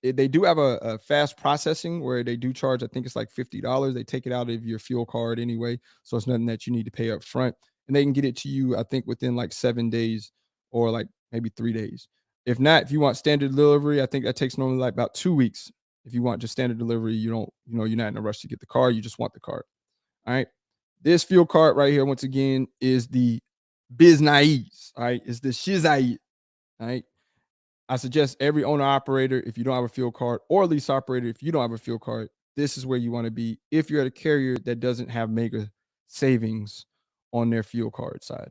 They do have a fast processing where they do charge, I think it's like $50. They take it out of your fuel card anyway, so it's nothing that you need to pay up front. And they can get it to you, I think, within like 7 days or like maybe 3 days. If not, if you want standard delivery, I think that takes normally like about 2 weeks. If you want just standard delivery, you're not in a rush to get the car, you just want the card. All right. This fuel card right here, once again, is the Biznaiz. All right. It's the Shizai. All right. I suggest every owner operator, if you don't have a fuel card, or lease operator, if you don't have a fuel card, this is where you want to be if you're at a carrier that doesn't have mega savings on their fuel card side.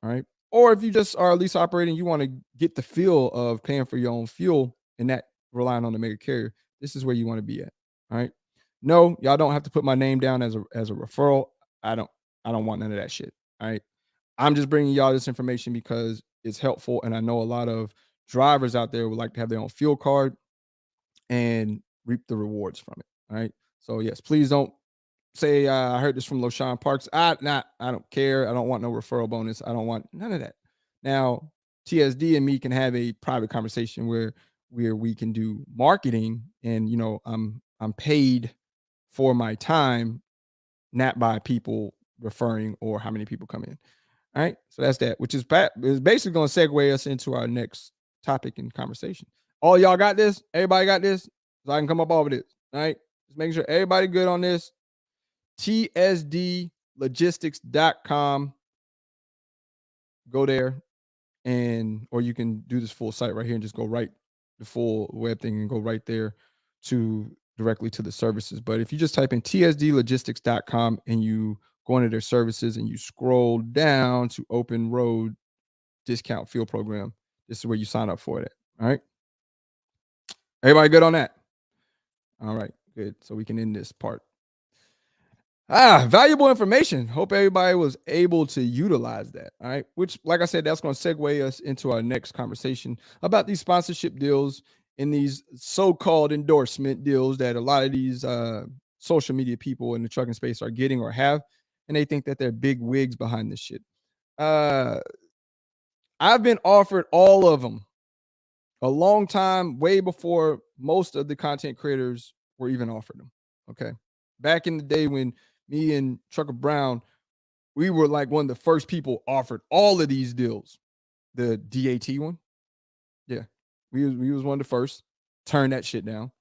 All right. Or if you just are a lease operator and you want to get the feel of paying for your own fuel and not relying on the mega carrier, this is where you want to be at. All right. No, y'all don't have to put my name down as a referral. I don't want none of that shit. All right. I'm just bringing y'all this information because it's helpful. And I know a lot of drivers out there would like to have their own fuel card and reap the rewards from it. All right. So yes, please don't say I heard this from Loshawnparks. I don't care. I don't want no referral bonus. I don't want none of that. Now, TSD and me can have a private conversation where we can do marketing, and I'm paid for my time, not by people referring or how many people come in. All right. So that's that, which is basically going to segue us into our next topic and conversation. All y'all got this? Everybody got this? So I can come up over this. All right. Just making sure everybody good on this. tsdlogistics.com. Go there, or you can do this full site right here and just go right the full web thing and go right there directly to the services. But if you just type in tsdlogistics.com and you go into their services and you scroll down to open road discount fuel program, this is where you sign up for that. All right. Everybody good on that? All right, good. So we can end this part. Valuable information. Hope everybody was able to utilize that. All right. Which, like I said, that's going to segue us into our next conversation about these sponsorship deals and these so-called endorsement deals that a lot of these social media people in the trucking space are getting or have, and they think that they're big wigs behind this shit. I've been offered all of them a long time, way before most of the content creators were even offered them. Okay. Back in the day when me and Trucker Brown, we were like one of the first people offered all of these deals. The DAT one. Yeah. We was one of the first. Turn that shit down.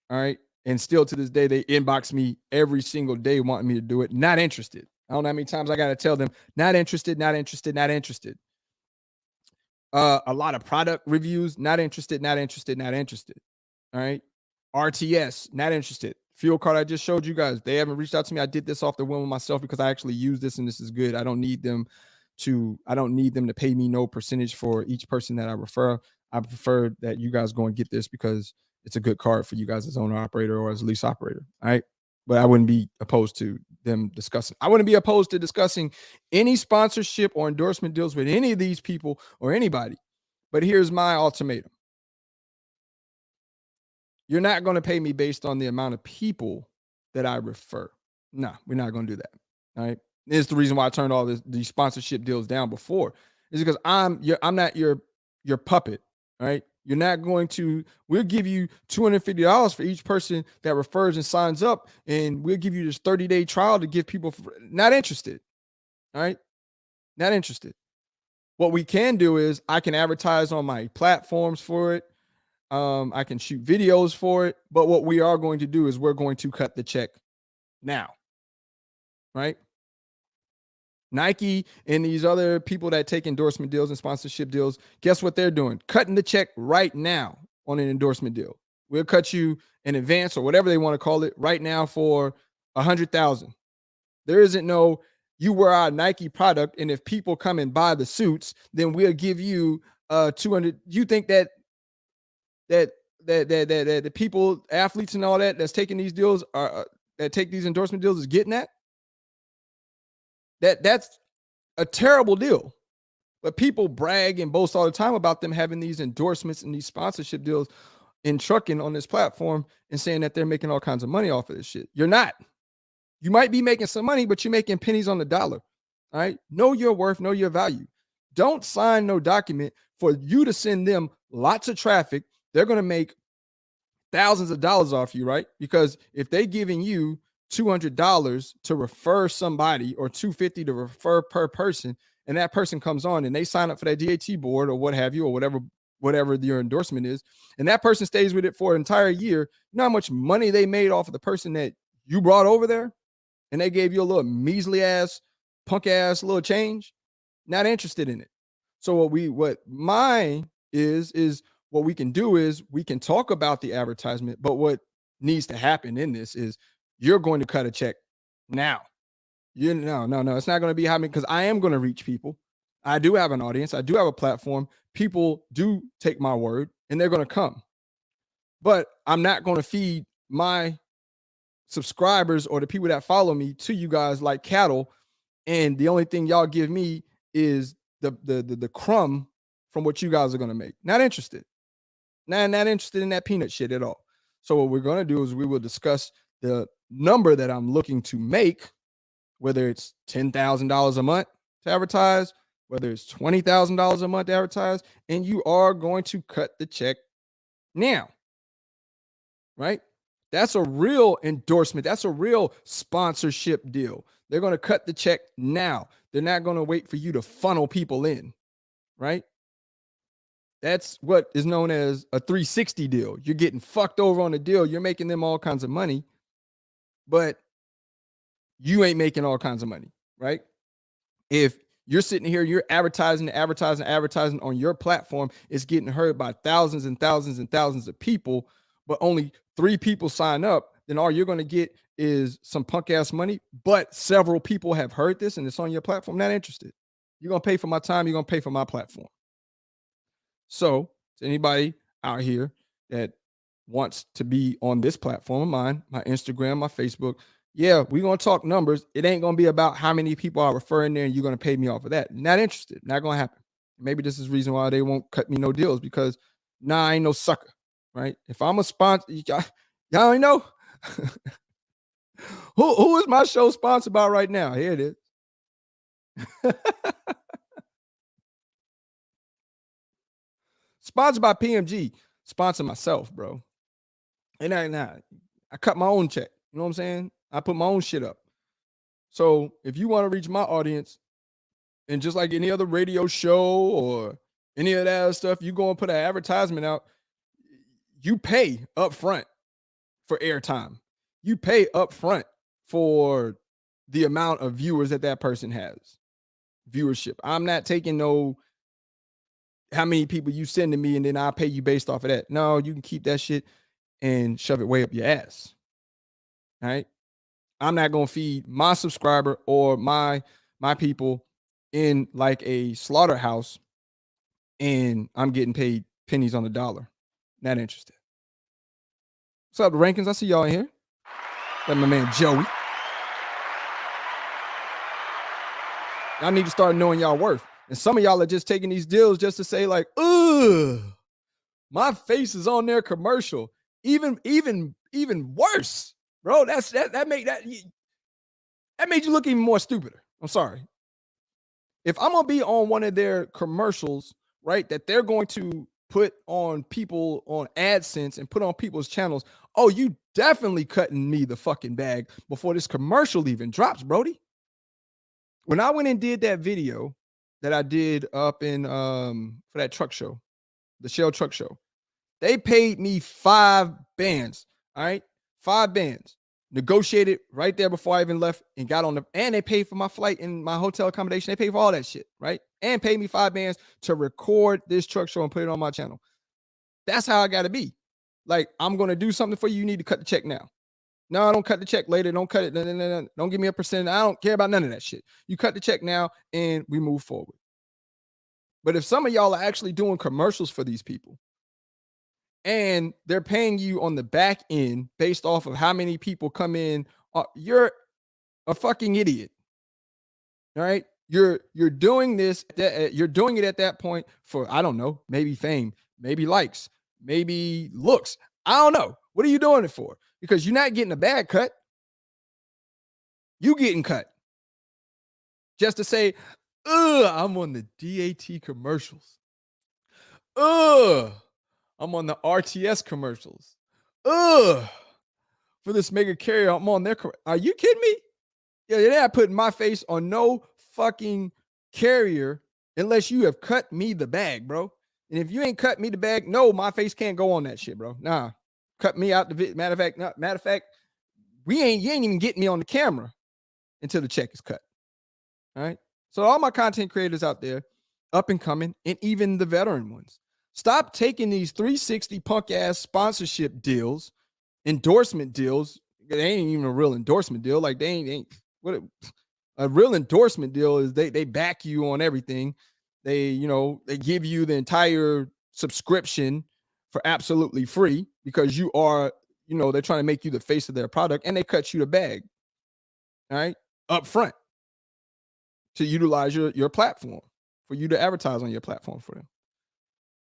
All right. And still to this day, they inbox me every single day wanting me to do it. Not interested. I don't know how many times I got to tell them, not interested, not interested, not interested. A lot of product reviews, not interested, not interested, not interested. All right. RTS, not interested. Fuel card I just showed you guys, they haven't reached out to me. I did this off the whim myself because I actually use this and this is good. I don't need them to pay me no percentage for each person that I refer. I prefer that you guys go and get this because it's a good card for you guys as owner operator or as a lease operator. All right. But I wouldn't be opposed to them discussing. I wouldn't be opposed to discussing any sponsorship or endorsement deals with any of these people or anybody. But here's my ultimatum. You're not going to pay me based on the amount of people that I refer. No, we're not going to do that. All right. It's the reason why I turned all these sponsorship deals down before. Is because I'm not your puppet. All right. You're not going to, we'll give you $250 for each person that refers and signs up. And we'll give you this 30-day trial to give people, not interested. All right. Not interested. What we can do is I can advertise on my platforms for it. I can shoot videos for it. But what we are going to do is we're going to cut the check now, right? Nike and these other people that take endorsement deals and sponsorship deals, guess what they're doing? Cutting the check right now on an endorsement deal. We'll cut you in advance or whatever they want to call it right now for $100,000. There isn't no, you wear our Nike product, and if people come and buy the suits, then we'll give you 200. You think that the people, athletes and all that that's taking these deals are that take these endorsement deals is getting that? That's a terrible deal. But people brag and boast all the time about them having these endorsements and these sponsorship deals in trucking on this platform and saying that they're making all kinds of money off of this shit. You're not. You might be making some money, but you're making pennies on the dollar. All right. Know your worth, know your value. Don't sign no document for you to send them lots of traffic. They're going to make thousands of dollars off you, right? Because if they're giving you $200 to refer somebody or $250 to refer per person, and that person comes on and they sign up for that DAT board or what have you, or whatever your endorsement is, and that person stays with it for an entire year, you know how much money they made off of the person that you brought over there? And they gave you a little measly ass, punk ass little change. Not interested in it. So what we can do is we can talk about the advertisement, but what needs to happen in this is you're going to cut a check now. No, it's not going to be happening because I am going to reach people. I do have an audience. I do have a platform. People do take my word and they're going to come. But I'm not going to feed my subscribers or the people that follow me to you guys like cattle, and the only thing y'all give me is the crumb from what you guys are going to make. Not interested. Not interested in that peanut shit at all. So what we're going to do is we will discuss the number that I'm looking to make, whether it's $10,000 a month to advertise, whether it's $20,000 a month to advertise, and you are going to cut the check now, right? That's a real endorsement. That's a real sponsorship deal. They're going to cut the check now. They're not going to wait for you to funnel people in, right? That's what is known as a 360 deal. You're getting fucked over on the deal. You're making them all kinds of money, but you ain't making all kinds of money, right? If you're sitting here, you're advertising on your platform, it's getting heard by thousands and thousands and thousands of people, but only 3 people sign up, then all you're going to get is some punk ass money. But several people have heard this and it's on your platform. Not interested. You're going to pay for my time. You're going to pay for my platform. So to anybody out here that wants to be on this platform of mine, my Instagram, my Facebook, yeah, we're going to talk numbers. It ain't going to be about how many people I refer in there and you're going to pay me off of that. Not interested. Not going to happen. Maybe this is the reason why they won't cut me no deals, because I ain't no sucker, right? If I'm a sponsor, y'all ain't know. Who is my show sponsored by right now? Here it is. Sponsored by PMG. Sponsor myself, bro. And I cut my own check. You know what I'm saying? I put my own shit up. So if you want to reach my audience, and just like any other radio show or any of that other stuff, you go and put an advertisement out, you pay up front for airtime. You pay up front for the amount of viewers that person has. Viewership. I'm not taking no how many people you send to me and then I'll pay you based off of that. No, you can keep that shit and shove it way up your ass. All right. I'm not going to feed my subscriber or my people in like a slaughterhouse and I'm getting paid pennies on the dollar. Not interested. What's up, the Rankins? I see y'all in here. That's my man Joey. Y'all need to start knowing y'all worth. And some of y'all are just taking these deals just to say like, ugh, my face is on their commercial. Even worse, bro. That made you look even more stupider. I'm sorry. If I'm gonna be on one of their commercials, right, that they're going to put on people on AdSense and put on people's channels, oh, you definitely cutting me the fucking bag before this commercial even drops, Brody. When I went and did that video that I did up in for that truck show, the Shell truck show, They paid me 5 bands. All right. 5 bands. Negotiated right there before I even left and got on and they paid for my flight and my hotel accommodation. They paid for all that shit, right? And paid me 5 bands to record this truck show and put it on my channel. That's how I got to be. Like, I'm going to do something for you. You need to cut the check now. No, don't cut the check later. Don't cut it. No. Don't give me a percent. I don't care about none of that shit. You cut the check now and we move forward. But if some of y'all are actually doing commercials for these people and they're paying you on the back end based off of how many people come in, you're a fucking idiot. All right. You're doing this. You're doing it at that point for, I don't know, maybe fame, maybe likes, maybe looks. I don't know. What are you doing it for? Because you're not getting a bad cut. You getting cut. Just to say, I'm on the DAT commercials. I'm on the RTS commercials. For this mega carrier, I'm on their. Are you kidding me? Yeah, they're not putting my face on no fucking carrier unless you have cut me the bag, bro. And if you ain't cut me the bag, no, my face can't go on that shit, bro. Nah, cut me out the video. Matter of fact, you ain't even getting me on the camera until the check is cut. All right. So all my content creators out there, up and coming, and even the veteran ones, stop taking these 360 punk ass sponsorship deals, endorsement deals. They ain't even a real endorsement deal. Like they ain't what a real endorsement deal is. They back you on everything. They give you the entire subscription for absolutely free because you are, they're trying to make you the face of their product and they cut you the bag. All right, up front to utilize your platform for you to advertise on your platform for them.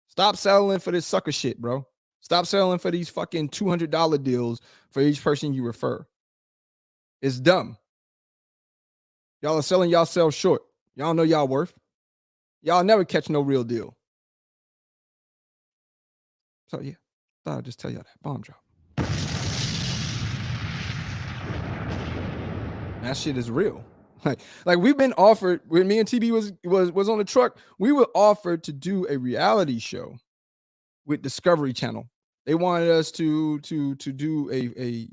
Stop settling for this sucker shit, bro. Stop settling for these fucking $200 deals for each person you refer. It's dumb. Y'all are selling yourselves short. Y'all know y'all worth. Y'all never catch no real deal. So yeah, thought I'd just tell y'all that bomb drop. That shit is real. Like we've been offered when me and TB was on the truck. We were offered to do a reality show with Discovery Channel. They wanted us to do a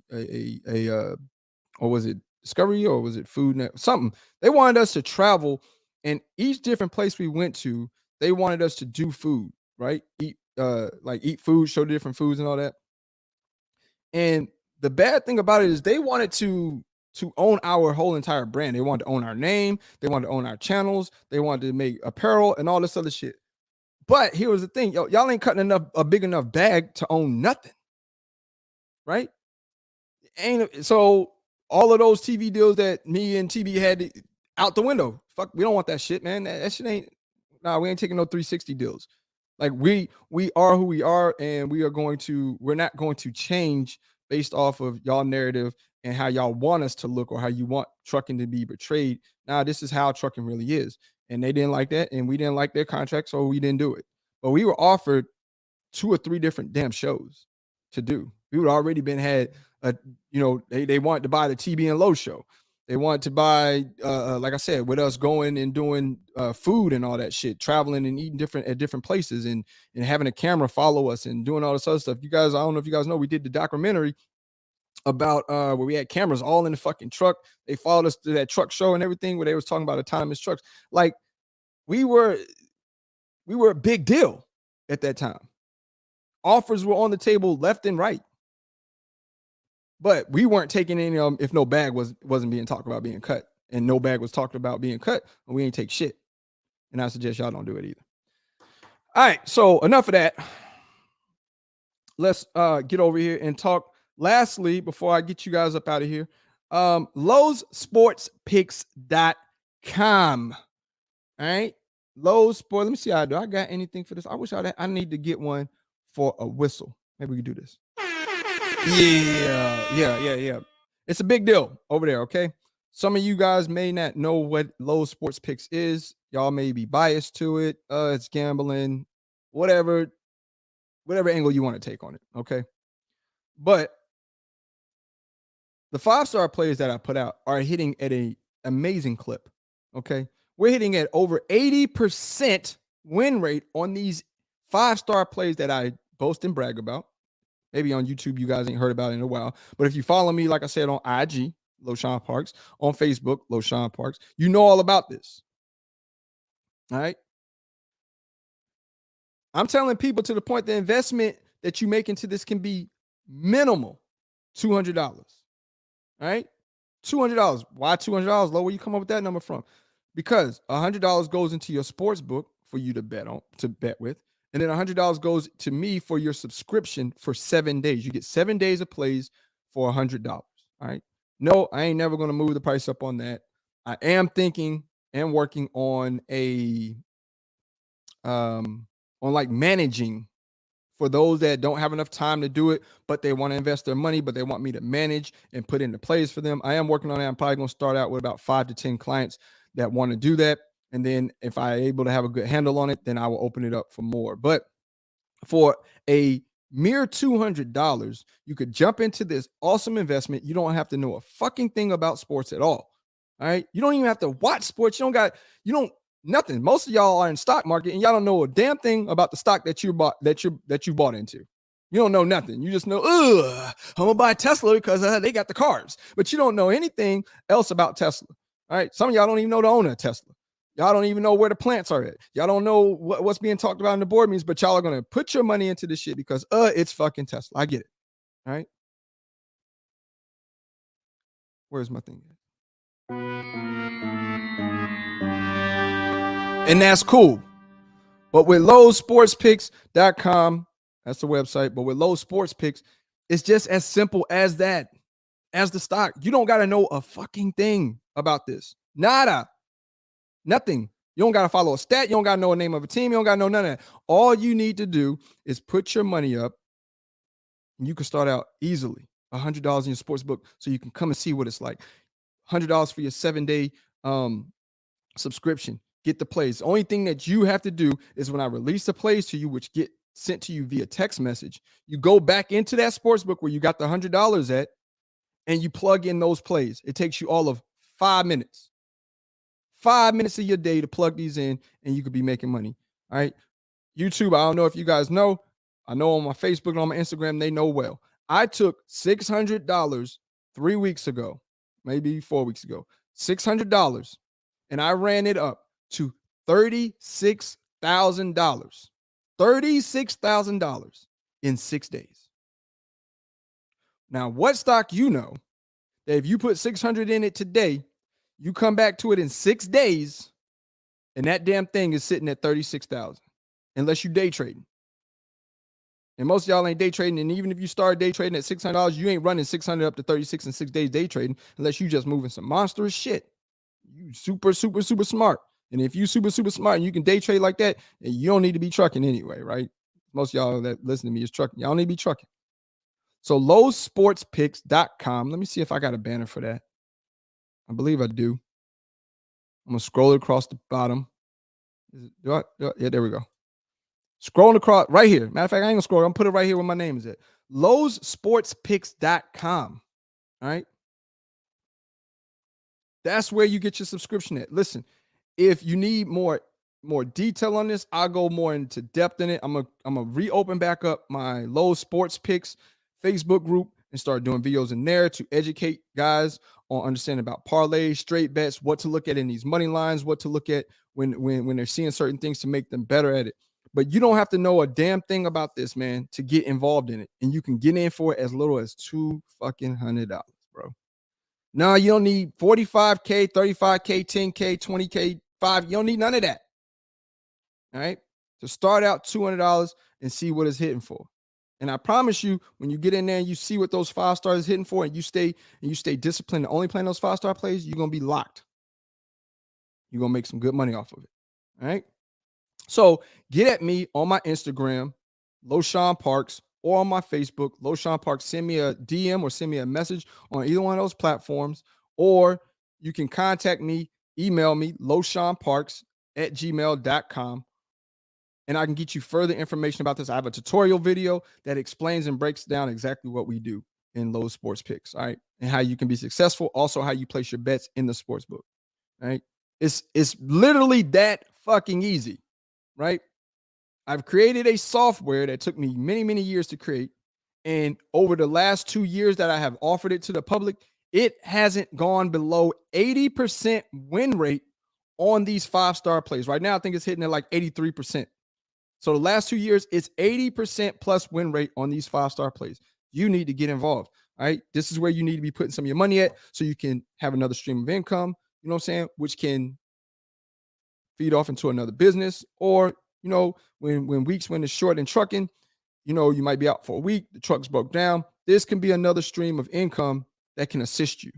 or was it Discovery or was it Food Net? Something. They wanted us to travel, and each different place we went to, they wanted us to do food, right? Eat food, show different foods and all that. And the bad thing about it is they wanted to own our whole entire brand. They wanted to own our name. They wanted to own our channels. They wanted to make apparel and all this other shit. But here was the thing. Y'all ain't cutting a big enough bag to own nothing. Right? So all of those TV deals that me and TB had out the window. Fuck, we don't want that shit, man. That shit ain't, we ain't taking no 360 deals. Like we are who we are, and we're not going to change based off of y'all narrative and how y'all want us to look or how you want trucking to be portrayed. Now, this is how trucking really is. And they didn't like that, and we didn't like their contract, so we didn't do it. But we were offered 2 or 3 different damn shows to do. We would already had they wanted to buy the TB and Low show. They wanted to buy, like I said, with us going and doing food and all that shit, traveling and eating at different places and having a camera follow us and doing all this other stuff. You guys, I don't know if you guys know, we did the documentary about where we had cameras all in the fucking truck. They followed us to that truck show and everything where they was talking about autonomous trucks. Like we were a big deal at that time. Offers were on the table left and right. But we weren't taking any of them if no bag wasn't being talked about being cut. And no bag was talked about being cut, and we ain't take shit. And I suggest y'all don't do it either. All right, so enough of that. Let's get over here and talk. Lastly, before I get you guys up out of here, LosSportsPicks.com. All right, Lowe's Sport. Let me see how I do. I got anything for this? I wish I need to get one for a whistle. Maybe we can do this. Yeah. It's a big deal over there, okay? Some of you guys may not know what Lowe's Sports Picks is. Y'all may be biased to it. It's gambling, whatever angle you want to take on it, okay? But the 5-star players that I put out are hitting at an amazing clip, okay? We're hitting at over 80% win rate on these 5-star plays that I boast and brag about. Maybe on YouTube, you guys ain't heard about it in a while. But if you follow me, like I said, on IG, Loshawnparks, on Facebook, Loshawnparks, you know all about this. All right. I'm telling people to the point the investment that you make into this can be minimal, $200. All right. $200. Why $200? Lo, where you come up with that number from? Because $100 goes into your sports book for you to bet with. And then $100 goes to me for your subscription for 7 days. You get 7 days of plays for $100. All right. No, I ain't never going to move the price up on that. I am thinking and working on like managing for those that don't have enough time to do it, but they want to invest their money, but they want me to manage and put into plays for them. I am working on that. I'm probably going to start out with about 5 to 10 clients that want to do that. And then if I'm able to have a good handle on it, then I will open it up for more. But for a mere $200, you could jump into this awesome investment. You don't have to know a fucking thing about sports at all. All right. You don't even have to watch sports. Nothing. Most of y'all are in stock market and y'all don't know a damn thing about the stock that you bought into. You don't know nothing. You just know, I'm gonna buy Tesla because they got the cars. But you don't know anything else about Tesla. All right. Some of y'all don't even know the owner of Tesla. Y'all don't even know where the plants are at. Y'all don't know what's being talked about in the board meetings, but y'all are gonna put your money into this shit because it's fucking Tesla. I get it. All right. Where's my thing? And that's cool. But with LoSportsPicks.com, that's the website. But with Lowe's Sports Picks, it's just as simple as that, as the stock. You don't got to know a fucking thing about this. Nada. Nothing. You don't got to follow a stat. You don't got to know a name of a team. You don't got to know none of that. All you need to do is put your money up and you can start out easily. $100 in your sports book so you can come and see what it's like. $100 for your 7-day subscription. Get the plays. The only thing that you have to do is when I release the plays to you, which get sent to you via text message, you go back into that sports book where you got the $100 at and you plug in those plays. It takes you all of 5 minutes. 5 minutes of your day to plug these in and you could be making money. All right. YouTube, I don't know if you guys know. I know on my Facebook and on my Instagram, they know well. I took $600 3 weeks ago, maybe 4 weeks ago, $600, and I ran it up to $36,000. $36,000 in 6 days. Now, what stock you know that if you put 600 in it today, you come back to it in 6 days, and that damn thing is sitting at 36,000, unless you day trading. And most of y'all ain't day trading. And even if you start day trading at $600, you ain't running 600 up to 36 in 6 days day trading unless you just moving some monstrous shit. You super, super, super smart. And if you super, super smart and you can day trade like that, you don't need to be trucking anyway, right? Most of y'all that listen to me is trucking. Y'all need to be trucking. So LoSportsPicks.com. Let me see if I got a banner for that. I believe I do. I'm going to scroll it across the bottom. Yeah, there we go. Scrolling across right here. Matter of fact, I ain't gonna scroll. I'm gonna put it right here where my name is at. LoSportsPicks.com. All right. That's where you get your subscription at. Listen, if you need more detail on this, I'll go more into depth in it. I'm gonna reopen back up my Lowe's Sports Picks Facebook group and start doing videos in there to educate guys on understanding about parlays, straight bets, what to look at in these money lines, what to look at when they're seeing certain things to make them better at it. But you don't have to know a damn thing about this, man, to get involved in it. And you can get in for it as little as $200, bro. No, you don't need 45K, 35K, 10K, 20K, 5. You don't need none of that. All right. So start out $200 and see what it's hitting for. And I promise you, when you get in there and you see what those 5 stars is hitting for, and you stay disciplined and only playing those 5-star plays, you're gonna be locked. You're gonna make some good money off of it. All right. So get at me on my Instagram, Loshawnparks, or on my Facebook, Loshawnparks. Send me a DM or send me a message on either one of those platforms, or you can contact me, email me, Loshawnparks@gmail.com, and I can get you further information about this. I have a tutorial video that explains and breaks down exactly what we do in Lowe's Sports Picks, all right, and how you can be successful, also how you place your bets in the sports book, all right? It's literally that fucking easy. Right? I've created a software that took me many, many years to create. And over the last 2 years that I have offered it to the public, it hasn't gone below 80% win rate on these 5-star plays. Right now, I think it's hitting at like 83%. So the last 2 years, it's 80% plus win rate on these 5-star plays. You need to get involved. All right. This is where you need to be putting some of your money at so you can have another stream of income, you know what I'm saying, which can feed off into another business. Or, you know, when it's short in trucking, you know, you might be out for a week, the truck's broke down. This can be another stream of income that can assist you.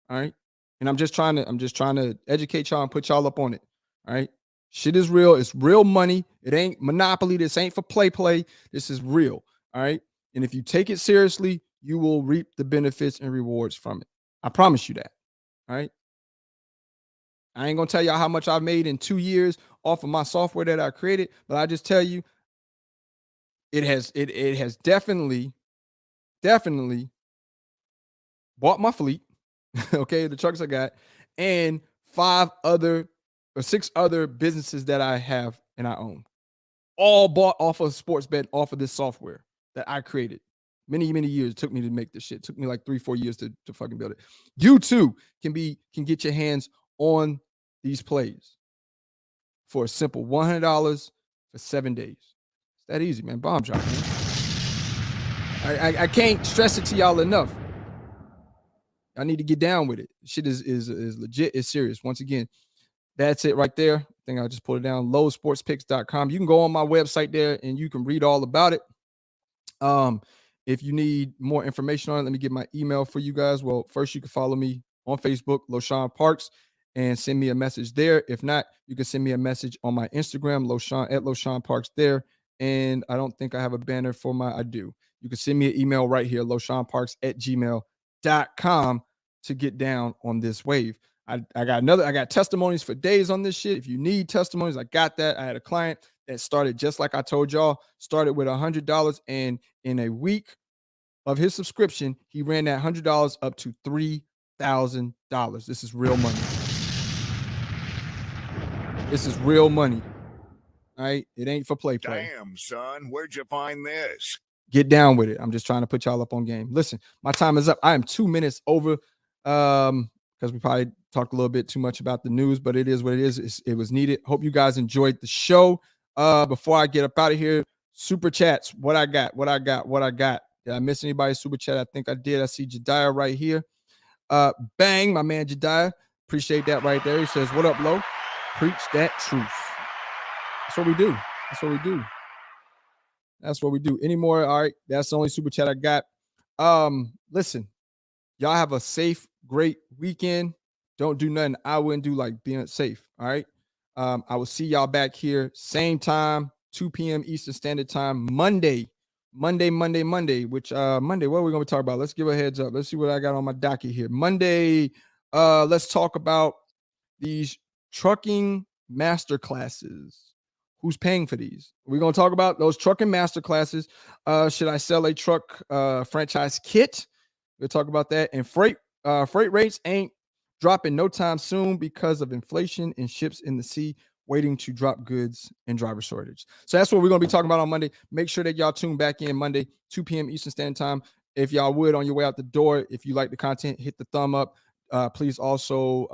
All right. And I'm just trying to educate y'all and put y'all up on it. All right. Shit is real. It's real money. It ain't Monopoly. This ain't for play. This is real. All right. And if you take it seriously, you will reap the benefits and rewards from it. I promise you that. All right. I ain't gonna tell y'all how much I've made in 2 years off of my software that I created, but I just tell you, it has definitely bought my fleet. Okay, the trucks I got, and 6 other businesses that I have and I own, all bought off of sports bet, off of this software that I created. Many, many years it took me to make this shit. It took me like 3-4 years to fucking build it. You too can get your hands on these plays for a simple $100 for 7 days. It's that easy, man. Bomb drop, man. I can't stress it to y'all enough. I need to get down with it. Shit is legit. It's serious. Once again, that's it right there. I think I just pulled it down. LoSportspicks.com. You can go on my website there and you can read all about it. If you need more information on it, let me get my email for you guys. Well, first you can follow me on Facebook, LoShawnParks, and send me a message there. If not, you can send me a message on my Instagram, LoShawn at LoShawnParks there. And I don't think I have a banner for I do. You can send me an email right here, LoShawnParks@gmail.com, to get down on this wave. I got testimonies for days on this shit. If you need testimonies, I got that. I had a client that started just like I told y'all, started with $100, and in a week of his subscription, he ran that $100 up to $3,000. This is real money. This is real money. All right. It ain't for play. Damn, son. Where'd you find this? Get down with it. I'm just trying to put y'all up on game. Listen, my time is up. I am 2 minutes over because we probably talked a little bit too much about the news, but it is what it is. It was needed. Hope you guys enjoyed the show. Before I get up out of here, super chats. What I got. Did I miss anybody's super chat? I think I did. I see Jediah right here. Bang, my man Jediah. Appreciate that right there. He says, what up, Lo? Preach that truth. That's what we do. That's what we do. Any more? All right. That's the only super chat I got. Listen, y'all have a safe, great weekend. Don't do nothing I wouldn't do, like being safe. All right. I will see y'all back here, same time, 2 p.m. Eastern Standard Time, Monday. Which Monday, what are we going to talk about? Let's give a heads up. Let's see what I got on my docket here. Monday, let's talk about these trucking master classes. Who's paying for these? We're going to talk about those trucking master classes. Should I sell a truck franchise kit? We'll talk about that. And freight rates ain't dropping no time soon because of inflation and ships in the sea waiting to drop goods and driver shortage. So that's what we're going to be talking about on Monday. Make sure that y'all tune back in Monday, 2 p.m. Eastern Standard Time. If y'all would, on your way out the door, if you like the content, hit the thumb up. Please also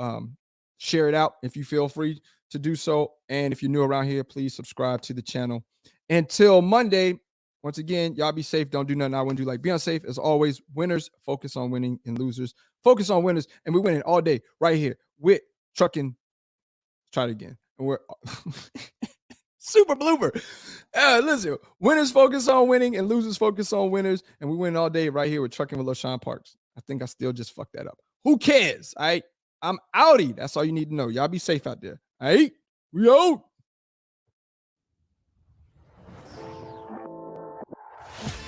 share it out if you feel free to do so. And if you're new around here, please subscribe to the channel. Until Monday, once again, y'all be safe. Don't do nothing I wouldn't do. Like, be unsafe. As always, winners focus on winning and losers focus on winners. And we're winning all day right here with trucking. Let's try it again. And we're super blooper. Listen, winners focus on winning and losers focus on winners. And we win all day right here with Trucking with LoShawnParks. I think I still just fucked that up. Who cares? All right. I'm outie. That's all you need to know. Y'all be safe out there. All right. We out.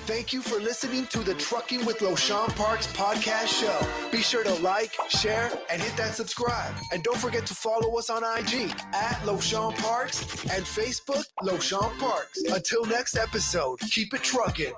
Thank you for listening to the Trucking with LoShawnParks podcast show. Be sure to like, share, and hit that subscribe. And don't forget to follow us on IG at LoshawnParks and Facebook LoShawnParks. Until next episode, keep it trucking.